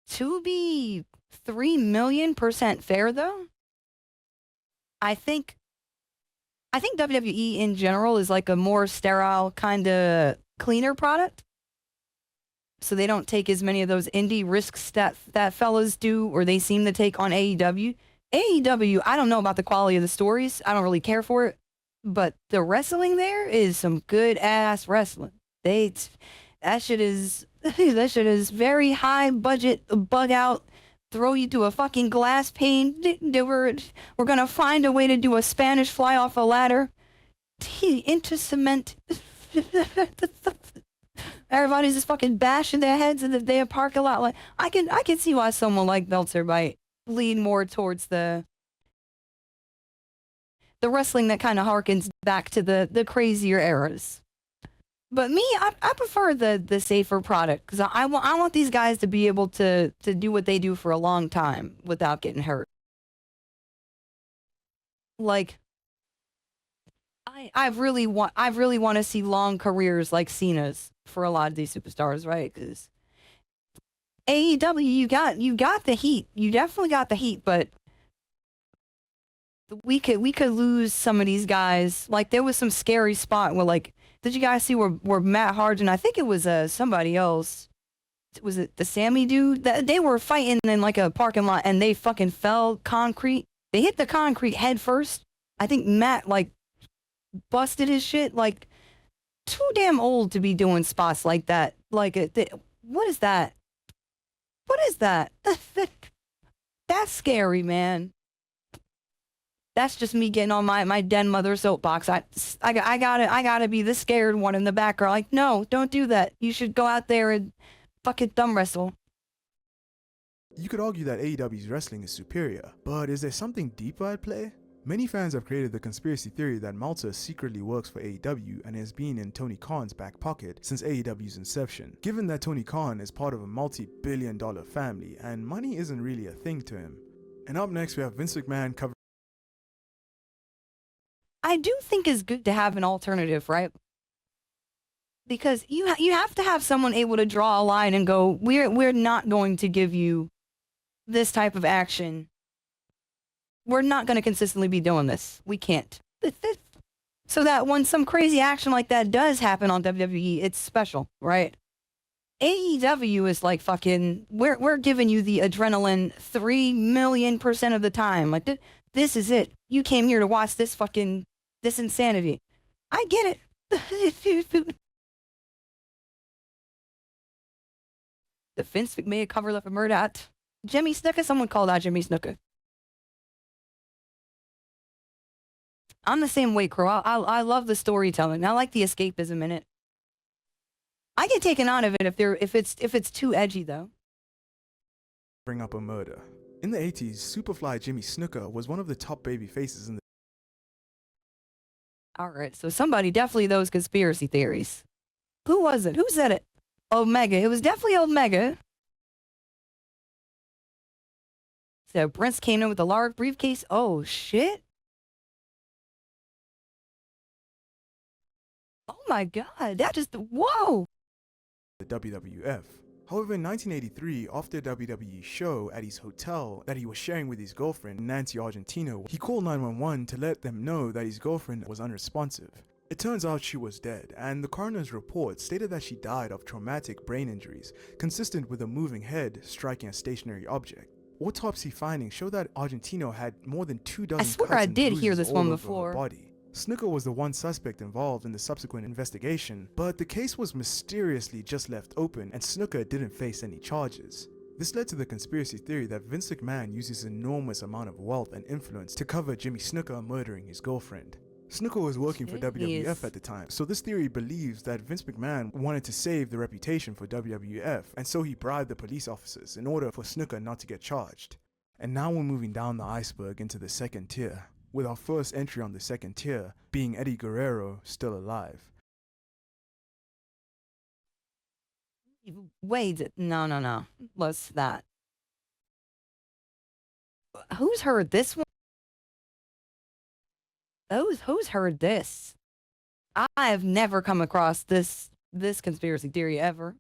To be 3,000,000% fair, though, I think WWE in general is like a more sterile, kind of cleaner product. So they don't take as many of those indie risks that fellas do, or they seem to take on AEW. AEW, I don't know about the quality of the stories. I don't really care for it. But the wrestling there is some good ass wrestling. That shit is that shit is very high budget, bug out, throw you to a fucking glass pane. We're gonna find a way to do a Spanish fly off a ladder into cement. Everybody's just fucking bashing their heads in the damn parking lot. Like I can see why someone like Meltzer might lean more towards the wrestling that kind of harkens back to the crazier eras. But me, I prefer the safer product because I want these guys to be able to do what they do for a long time without getting hurt. Like I really want to see long careers like Cena's for a lot of these superstars, right? Because AEW, you got the heat, you definitely got the heat, but we could lose some of these guys. Like there was some scary spot where like, did you guys see where Matt Harden? I think it was somebody else. Was it the Sammy dude? That they were fighting in like a parking lot and they fucking fell concrete. They hit the concrete head first. I think Matt like busted his shit. Like too damn old to be doing spots like that. Like what is that? What is that? That's scary, man. That's just me getting on my den mother soapbox. I gotta be the scared one in the background. Like, no, don't do that. You should go out there and fucking thumb wrestle. You could argue that AEW's wrestling is superior, but is there something deeper at play? Many fans have created the conspiracy theory that Meltzer secretly works for AEW and has been in Tony Khan's back pocket since AEW's inception, given that Tony Khan is part of a multi-billion-dollar family and money isn't really a thing to him. And up next we have Vince McMahon covering. I do think it's good to have an alternative, right? Because you have to have someone able to draw a line and go, we're not going to give you this type of action. We're not going to consistently be doing this. We can't. So that when some crazy action like that does happen on WWE, it's special, right? AEW is like fucking, we're giving you the adrenaline 3,000,000% of the time. Like, this is it. You came here to watch this fucking, this insanity. I get it. The Vince McMahon cover up a murder at Jimmy Snuka. Someone called out Jimmy Snuka. I'm the same way, Crow. I love the storytelling. I like the escapism in it. I get taken out of it if it's too edgy though. Bring up a murder. In the 80s, Superfly Jimmy Snuka was one of the top baby faces in the. Alright, so somebody definitely those conspiracy theories. Who was it? Who said it? Omega. It was definitely Omega. So Prince came in with a large briefcase. Oh shit. Oh my god, that just, whoa! The WWF. However, in 1983, after a WWE show at his hotel that he was sharing with his girlfriend, Nancy Argentino, he called 911 to let them know that his girlfriend was unresponsive. It turns out she was dead, and the coroner's report stated that she died of traumatic brain injuries, consistent with a moving head striking a stationary object. Autopsy findings show that Argentino had more than 2 dozen I swear cuts I and did bruises hear this all one over before. her body. Snuka was the one suspect involved in the subsequent investigation, but the case was mysteriously just left open and Snuka didn't face any charges. This led to the conspiracy theory that Vince McMahon uses an enormous amount of wealth and influence to cover Jimmy Snuka murdering his girlfriend. Snuka was working for WWF at the time, so this theory believes that Vince McMahon wanted to save the reputation for WWF, and so he bribed the police officers in order for Snuka not to get charged. And now we're moving down the iceberg into the second tier, with our first entry on the second tier being Eddie Guerrero still alive. Wait, no. What's that? Who's heard this one? Who's heard this? I have never come across this conspiracy theory ever.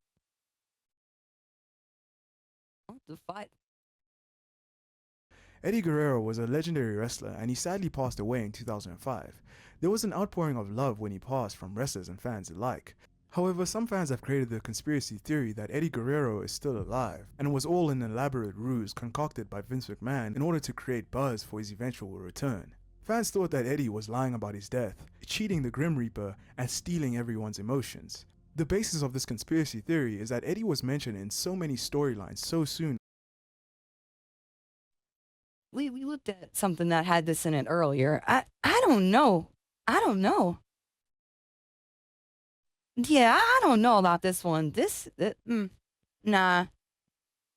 The fight. Eddie Guerrero was a legendary wrestler and he sadly passed away in 2005. There was an outpouring of love when he passed from wrestlers and fans alike. However, some fans have created the conspiracy theory that Eddie Guerrero is still alive, and it was all an elaborate ruse concocted by Vince McMahon in order to create buzz for his eventual return. Fans thought that Eddie was lying about his death, cheating the Grim Reaper, and stealing everyone's emotions. The basis of this conspiracy theory is that Eddie was mentioned in so many storylines so soon. We looked at something that had this in it earlier. I don't know. I don't know. Yeah, I don't know about this one. Nah,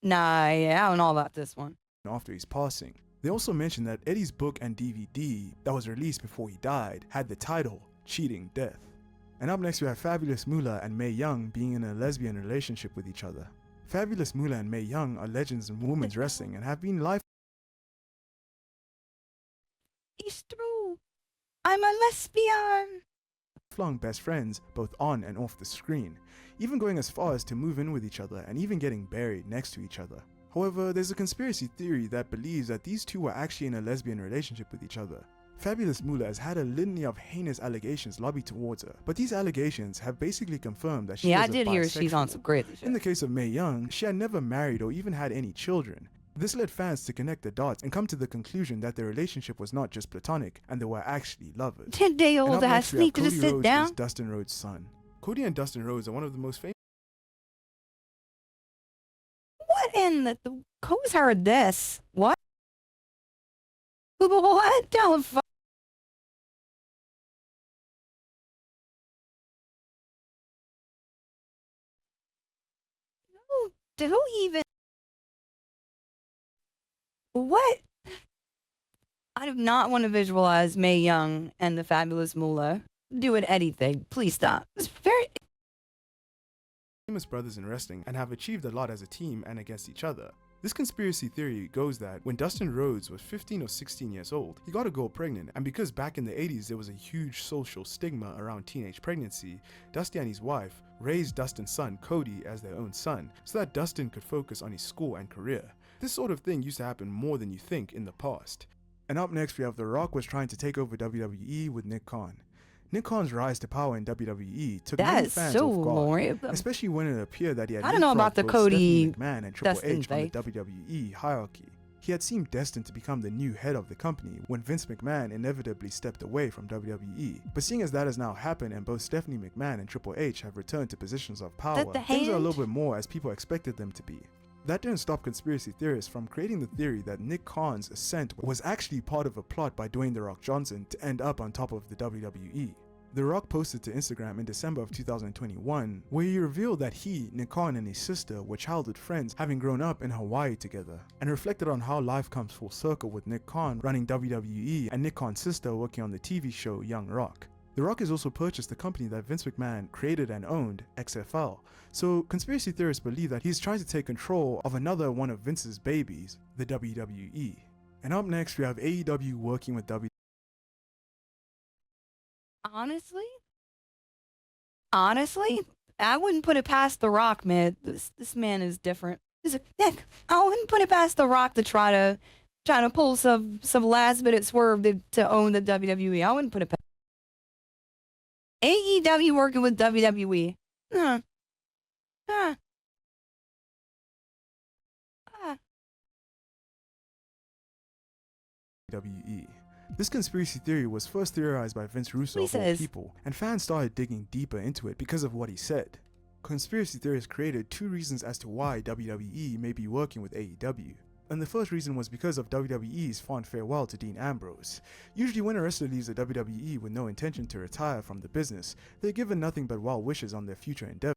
yeah, I don't know about this one. After his passing. They also mentioned that Eddie's book and DVD that was released before he died had the title Cheating Death. And up next we have Fabulous Moolah and Mae Young being in a lesbian relationship with each other. Fabulous Moolah and Mae Young are legends in women's wrestling and have been It's true. I'm a lesbian. lifelong best friends both on and off the screen, even going as far as to move in with each other and even getting buried next to each other. However, there's a conspiracy theory that believes that these two were actually in a lesbian relationship with each other. Fabulous Moolah has had a litany of heinous allegations lobbied towards her, but these allegations have basically confirmed that she Yeah, was I did hear she's on bisexual. some great shit. In the case of Mae Young, she had never married or even had any children. This led fans to connect the dots and come to the conclusion that their relationship was not just platonic and they were actually lovers. 10-day-old And up ass next we have sneak to Cody just sit Rhodes, down. who's Dustin Rhodes' son. Cody and Dustin Rhodes are one of the most famous. What in the who's heard this? What? What the fuck? Who even? What? I do not want to visualize Mae Young and the Fabulous Moolah doing anything. Please stop. It's very. Famous brothers in wrestling and have achieved a lot as a team and against each other. This conspiracy theory goes that when Dustin Rhodes was 15 or 16 years old, he got a girl pregnant, and because back in the 80s there was a huge social stigma around teenage pregnancy, Dusty and his wife raised Dustin's son Cody as their own son so that Dustin could focus on his school and career. This sort of thing used to happen more than you think in the past. And up next we have The Rock was trying to take over WWE with Nick Khan. Nick Khan's rise to power in WWE took That many is fans so off guard, Lord. especially when it appeared that he had I don't know about the leapfrogged both Cody Stephanie McMahon and Triple Dustin H from the thing. WWE hierarchy. He had seemed destined to become the new head of the company when Vince McMahon inevitably stepped away from WWE. But seeing as that has now happened and both Stephanie McMahon and Triple H have returned to positions of power, the things are a hand? little bit more as people expected them to be. That didn't stop conspiracy theorists from creating the theory that Nick Khan's ascent was actually part of a plot by Dwayne "The Rock" Johnson to end up on top of the WWE. The Rock posted to Instagram in December of 2021 where he revealed that he, Nick Khan, and his sister were childhood friends having grown up in Hawaii together, and reflected on how life comes full circle with Nick Khan running WWE and Nick Khan's sister working on the TV show Young Rock. The Rock has also purchased the company that Vince McMahon created and owned, XFL, so conspiracy theorists believe that he's trying to take control of another one of Vince's babies, the WWE. And up next we have AEW working with WWE. Honestly, I wouldn't put it past The Rock, man. This man is different. I wouldn't put it past The Rock to try to pull some last minute swerve to own the WWE. I wouldn't put it past AEW working with WWE. Huh. Huh. Ah. WWE. This conspiracy theory was first theorized by Vince Russo of all people, and fans started digging deeper into it because of what he said. Conspiracy theorists created two reasons as to why WWE may be working with AEW. And the first reason was because of WWE's fond farewell to Dean Ambrose. Usually when a wrestler leaves the WWE with no intention to retire from the business, they're given nothing but well wishes on their future endeavors.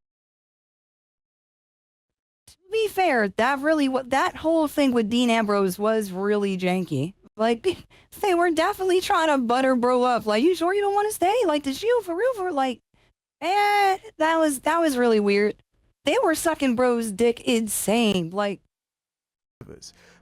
To be fair, that whole thing with Dean Ambrose was really janky. Like, they were definitely trying to butter bro up. Like, you sure you don't want to stay? Like, the Shield for real? That was really weird. They were sucking bro's dick insane. Like,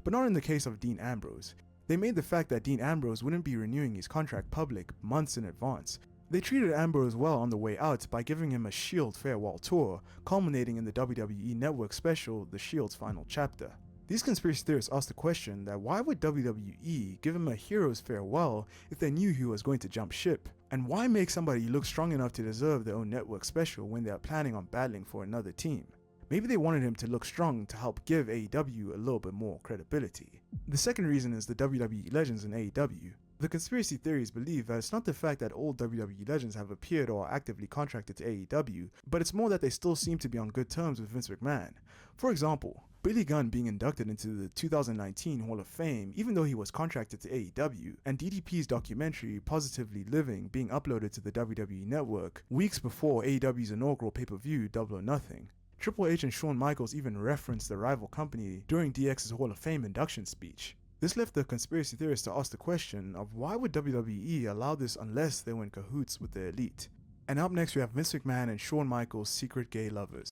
but not in the case of Dean Ambrose. They made the fact that Dean Ambrose wouldn't be renewing his contract public months in advance. They treated Ambrose well on the way out by giving him a Shield farewell tour, culminating in the WWE Network special, The Shield's Final Chapter. These conspiracy theorists asked the question that why would WWE give him a hero's farewell if they knew he was going to jump ship? And why make somebody look strong enough to deserve their own network special when they are planning on battling for another team? Maybe they wanted him to look strong to help give AEW a little bit more credibility. The second reason is the WWE legends in AEW. The conspiracy theories believe that it's not the fact that all WWE legends have appeared or are actively contracted to AEW, but it's more that they still seem to be on good terms with Vince McMahon. For example, Billy Gunn being inducted into the 2019 Hall of Fame even though he was contracted to AEW, and DDP's documentary Positively Living being uploaded to the WWE Network weeks before AEW's inaugural pay-per-view Double or Nothing. Triple H and Shawn Michaels even referenced the rival company during DX's Hall of Fame induction speech. This left the conspiracy theorists to ask the question of why would WWE allow this unless they were in cahoots with the elite. And up next we have Vince McMahon and Shawn Michaels' secret gay lovers.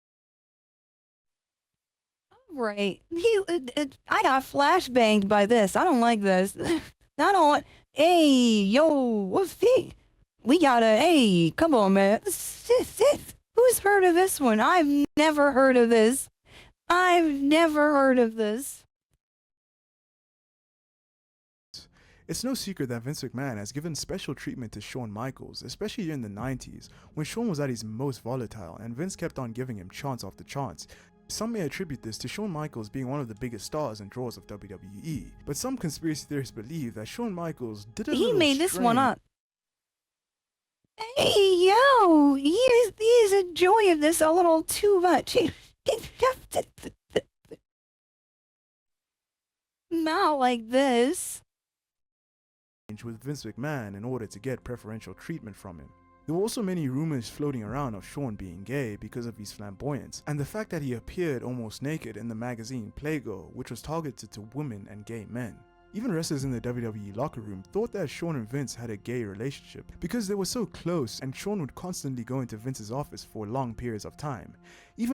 right. I got flashbanged by this. I don't like this. I don't. Hey, yo, what's the? We gotta. Hey, come on, man. Who's heard of this one? I've never heard of this. I've never heard of this. It's no secret that Vince McMahon has given special treatment to Shawn Michaels, especially in the 90s, when Shawn was at his most volatile and Vince kept on giving him chance after chance. Some may attribute this to Shawn Michaels being one of the biggest stars and draws of WWE, but some conspiracy theorists believe that Shawn Michaels did a little He made this one strange. up. Hey, yo, he is enjoying this a little too much. Not like this. With Vince McMahon in order to get preferential treatment from him. There were also many rumors floating around of Shawn being gay because of his flamboyance, and the fact that he appeared almost naked in the magazine Playgirl, which was targeted to women and gay men. Even wrestlers in the WWE locker room thought that Shawn and Vince had a gay relationship because they were so close, and Shawn would constantly go into Vince's office for long periods of time. Even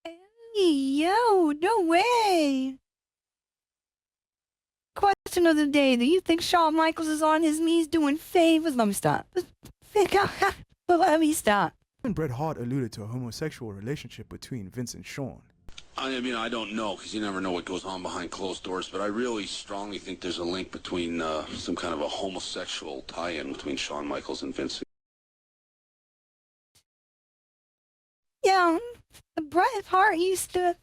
Hey, yo, no way. Question of the day, do you think Shawn Michaels is on his knees doing favors? Let me stop. Let me stop. Bret Hart alluded to a homosexual relationship between Vince and Shawn. I mean, I don't know, because you never know what goes on behind closed doors, but I really strongly think there's a link between some kind of a homosexual tie-in between Shawn Michaels and Vince. Yeah, Bret Hart used to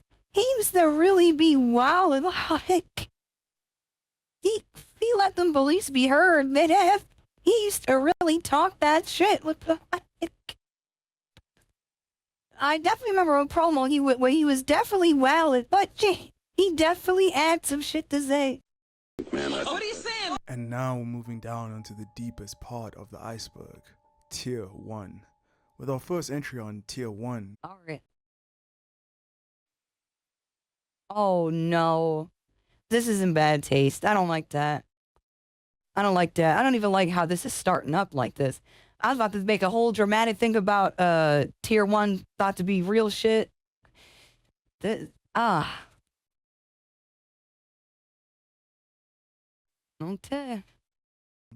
really be wild and like, he let them beliefs be heard, man. He used to really talk that shit with the like. I definitely remember a promo where he was definitely wild, but he definitely had some shit to say. Man, What are you saying? And now we're moving down onto the deepest part of the iceberg, Tier 1. With our first entry on Tier 1. Alright. Oh no. This is in bad taste. I don't like that. I don't like that. I don't even like how this is starting up like this. I was about to make a whole dramatic thing about Tier 1 thought to be real shit. Okay.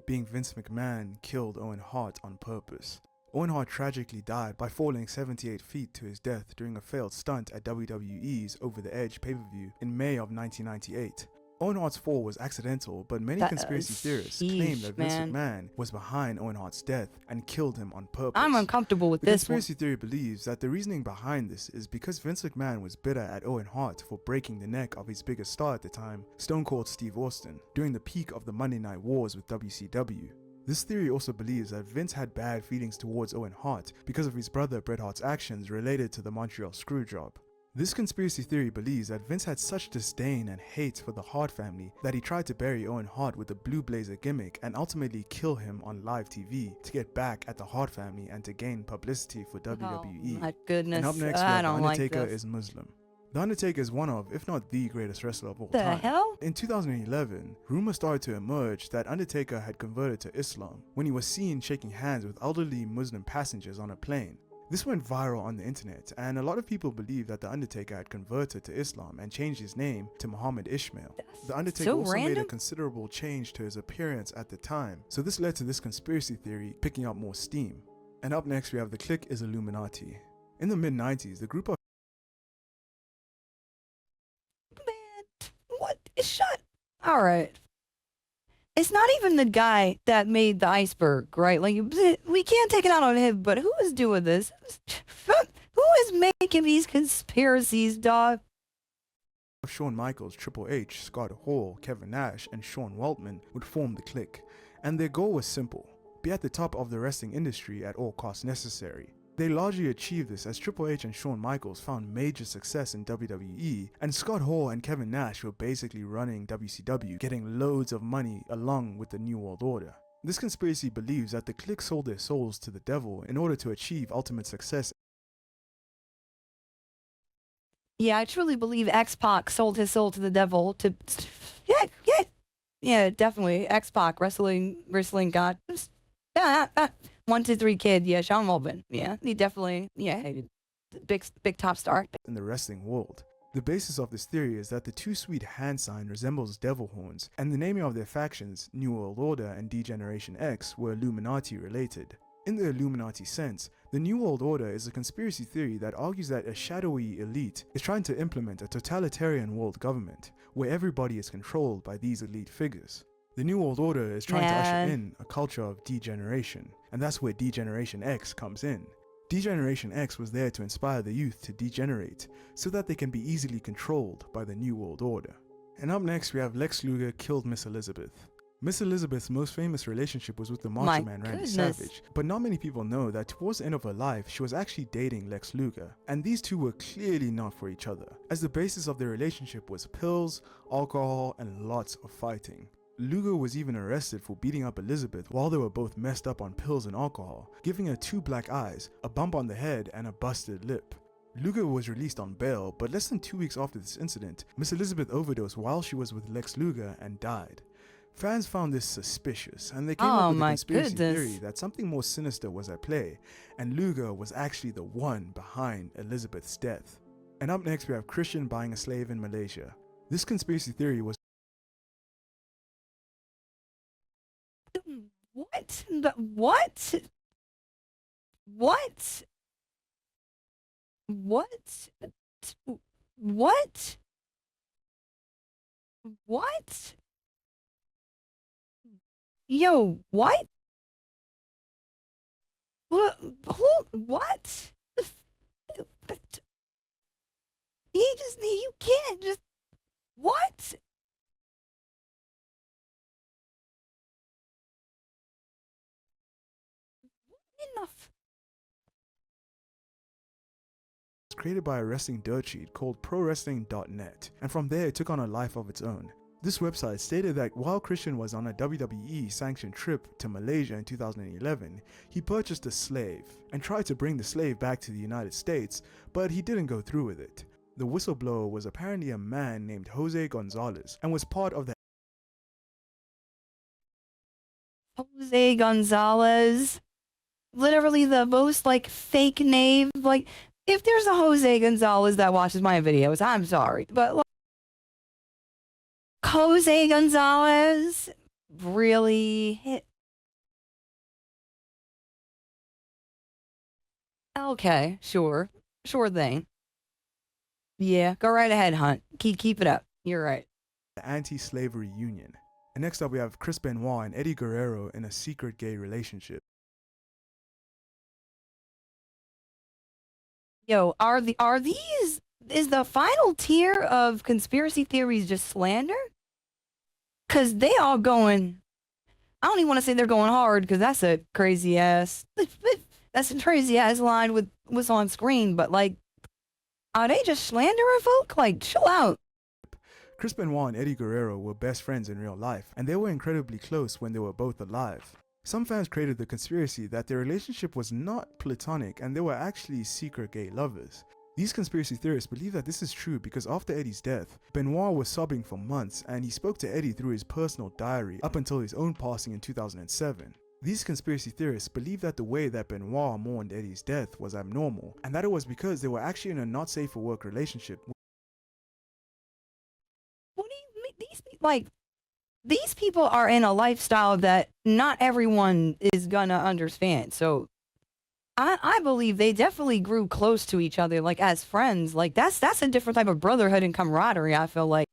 Being Vince McMahon killed Owen Hart on purpose. Owen Hart tragically died by falling 78 feet to his death during a failed stunt at WWE's Over the Edge pay-per-view in May of 1998. Owen Hart's fall was accidental, but many conspiracy theorists claim that Vince McMahon was behind Owen Hart's death and killed him on purpose. I'm uncomfortable with The this one. conspiracy theory believes that the reasoning behind this is because Vince McMahon was bitter at Owen Hart for breaking the neck of his biggest star at the time, Stone Cold Steve Austin, during the peak of the Monday Night Wars with WCW. This theory also believes that Vince had bad feelings towards Owen Hart because of his brother Bret Hart's actions related to the Montreal Screwjob. This conspiracy theory believes that Vince had such disdain and hate for the Hart family that he tried to bury Owen Hart with the Blue Blazer gimmick and ultimately kill him on live TV to get back at the Hart family and to gain publicity for WWE. Oh my goodness. And up next, we I have The don't like Undertaker this. is Muslim. The Undertaker is one of, if not the greatest wrestler of all The time. hell? In 2011, rumors started to emerge that Undertaker had converted to Islam when he was seen shaking hands with elderly Muslim passengers on a plane. This went viral on the internet, and a lot of people believe that The Undertaker had converted to Islam and changed his name to Muhammad Ishmael. The Undertaker so also made a random. considerable change to his appearance at the time, so this led to this conspiracy theory picking up more steam. And up next we have the Clique is Illuminati. In the mid-90s, the group of Man, what? Shut. All right. It's not even the guy that made the iceberg, right? Like, we can't take it out on him, but who is doing this? Who is making these conspiracies, dog? Shawn Michaels, Triple H, Scott Hall, Kevin Nash, and Sean Waltman would form the Clique, and their goal was simple: be at the top of the wrestling industry at all costs necessary. They largely achieved this as Triple H and Shawn Michaels found major success in WWE, and Scott Hall and Kevin Nash were basically running WCW, getting loads of money along with the New World Order. This conspiracy believes that the Clique sold their souls to the devil in order to achieve ultimate success. Yeah, I truly believe X-Pac sold his soul to the devil to... Yeah, definitely. X-Pac, wrestling god. Yeah, 1, 2, 3 kid. Yeah, Sean Waltman. Yeah, he definitely, big top star. In the wrestling world. The basis of this theory is that the two sweet hand sign resembles devil horns, and the naming of their factions, New World Order and D-Generation X, were Illuminati related. In the Illuminati sense, the New World Order is a conspiracy theory that argues that a shadowy elite is trying to implement a totalitarian world government, where everybody is controlled by these elite figures. The New World Order is trying to usher in a culture of degeneration, and that's where D-Generation X comes in. D-Generation X was there to inspire the youth to degenerate, so that they can be easily controlled by the New World Order. And up next we have Lex Luger killed Miss Elizabeth. Miss Elizabeth's most famous relationship was with the Macho Man Randy Savage, but not many people know that towards the end of her life she was actually dating Lex Luger, and these two were clearly not for each other, as the basis of their relationship was pills, alcohol, and lots of fighting. Luger was even arrested for beating up Elizabeth while they were both messed up on pills and alcohol, giving her 2 black eyes, a bump on the head, and a busted lip. Luger was released on bail, but less than 2 weeks after this incident, Miss Elizabeth overdosed while she was with Lex Luger and died. Fans found this suspicious, and they came up with a conspiracy theory that something more sinister was at play, and Luger was actually the one behind Elizabeth's death. And up next we have Christian buying a slave in Malaysia. This conspiracy theory was What? What? What? What? What? What? Yo, what? What? What? You can't just, what? Enough. created by a wrestling dirt sheet called ProWrestling.net, and from there it took on a life of its own. This website stated that while Christian was on a WWE sanctioned trip to Malaysia in 2011, he purchased a slave and tried to bring the slave back to the United States, but he didn't go through with it. The whistleblower was apparently a man named Jose Gonzalez and was part of the Jose Gonzalez. Literally the most fake name. If there's a Jose Gonzalez that watches my videos, I'm sorry, but Jose Gonzalez really hit. Okay, sure thing. Yeah, go right ahead, Hunt. Keep it up. You're right. the Anti-Slavery Union. And next up we have Chris Benoit and Eddie Guerrero in a secret gay relationship. Yo, is the final tier of conspiracy theories just slander? Cause they all going, I don't even want to say they're going hard, because that's a crazy ass line with what's on screen, but are they just slandering folk? Chill out. Chris Benoit and Eddie Guerrero were best friends in real life, and they were incredibly close when they were both alive. Some fans created the conspiracy that their relationship was not platonic and they were actually secret gay lovers. These conspiracy theorists believe that this is true because after Eddie's death, Benoit was sobbing for months and he spoke to Eddie through his personal diary up until his own passing in 2007. These conspiracy theorists believe that the way that Benoit mourned Eddie's death was abnormal, and that it was because they were actually in a not safe for work relationship. What do you mean? These people are in a lifestyle that not everyone is gonna understand. So I believe they definitely grew close to each other, like as friends. Like that's a different type of brotherhood and camaraderie. I feel like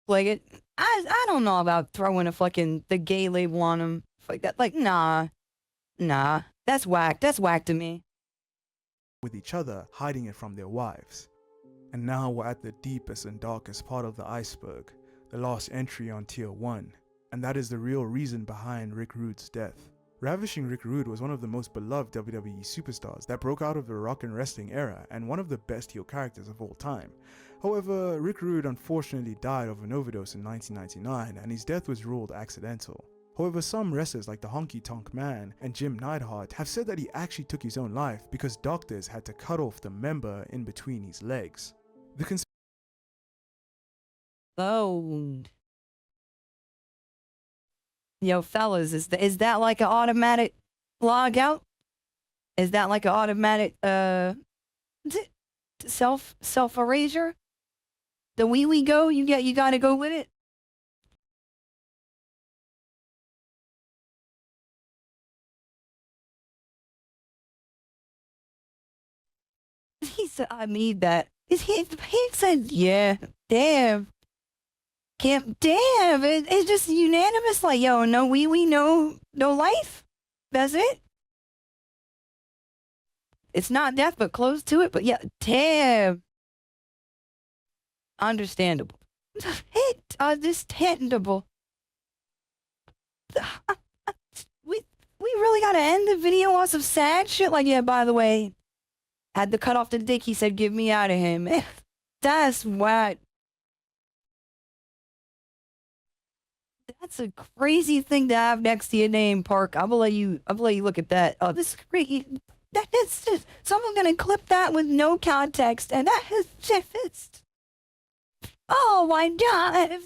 it. I don't know about throwing the gay label on them like that. Like nah, that's whack. That's whack to me. With each other, hiding it from their wives. And now we're at the deepest and darkest part of the iceberg, the last entry on Tier 1, and that is the real reason behind Rick Rude's death. Ravishing Rick Rude was one of the most beloved WWE superstars that broke out of the rock and wrestling era and one of the best heel characters of all time. However, Rick Rude unfortunately died of an overdose in 1999 and his death was ruled accidental. However, some wrestlers like the Honky Tonk Man and Jim Neidhart have said that he actually took his own life because doctors had to cut off the member in between his legs. Oh. Yo, fellas, is that like an automatic log out? Is that like an automatic self erasure? The wee go, you gotta go with it. He said, I need that. He said, yeah, damn. Damn, it's just unanimous. Like, yo, no wee, no life. That's it. It's not death, but close to it. But yeah, damn. Understandable. Understandable. We really gotta end the video on some sad shit. Like, yeah, by the way, had to cut off the dick. He said, "Get me out of here, man." That's what. That's a crazy thing to have next to your name, Park. I'm gonna let you look at that. Oh, this is great. That's just someone's gonna clip that with no context, and that is just. Oh my god!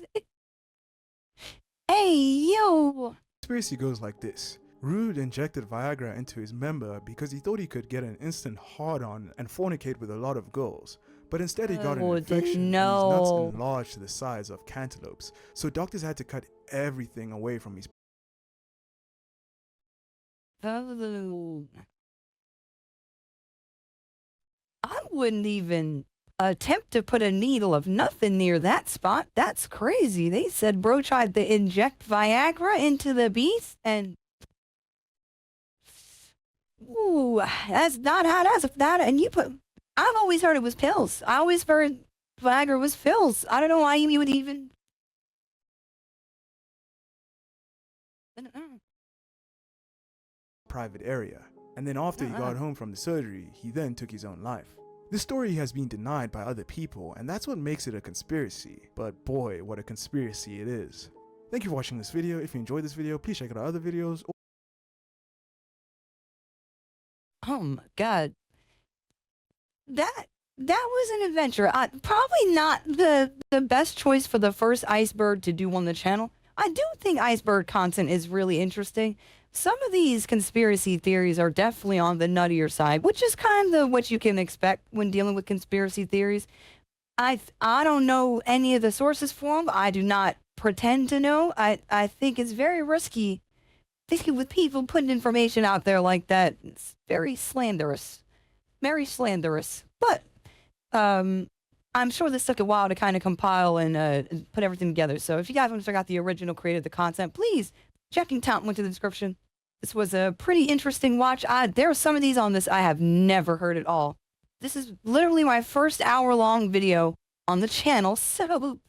Hey yo! Conspiracy goes like this. Rude injected Viagra into his member because he thought he could get an instant hard-on and fornicate with a lot of girls. But instead he got an infection and his nuts enlarged to the size of cantaloupes. So doctors had to cut everything away from his... I wouldn't even attempt to put a needle of nothing near that spot. That's crazy. They said bro tried to inject Viagra into the beast and... Ooh, that's not how that... And you put... I've always heard it was pills. I always heard Viagra was pills. I don't know why you would even... private area. And then after he got home from the surgery, he then took his own life. This story has been denied by other people, and that's what makes it a conspiracy. But boy, what a conspiracy it is. Thank you for watching this video. If you enjoyed this video, please check out our other videos. Oh my god. That was an adventure. Probably not the best choice for the first Iceberg to do on the channel. I do think Iceberg content is really interesting. Some of these conspiracy theories are definitely on the nuttier side, which is kind of what you can expect when dealing with conspiracy theories. I don't know any of the sources for them. I do not pretend to know. I think it's very risky. Thinking with people putting information out there like that, it's very slanderous. Very slanderous. But I'm sure this took a while to kind of compile and put everything together. So if you guys want to check out the original creator of the content, please check and count link to the description. This was a pretty interesting watch. There are some of these on this I have never heard at all. This is literally my first hour-long video on the channel, so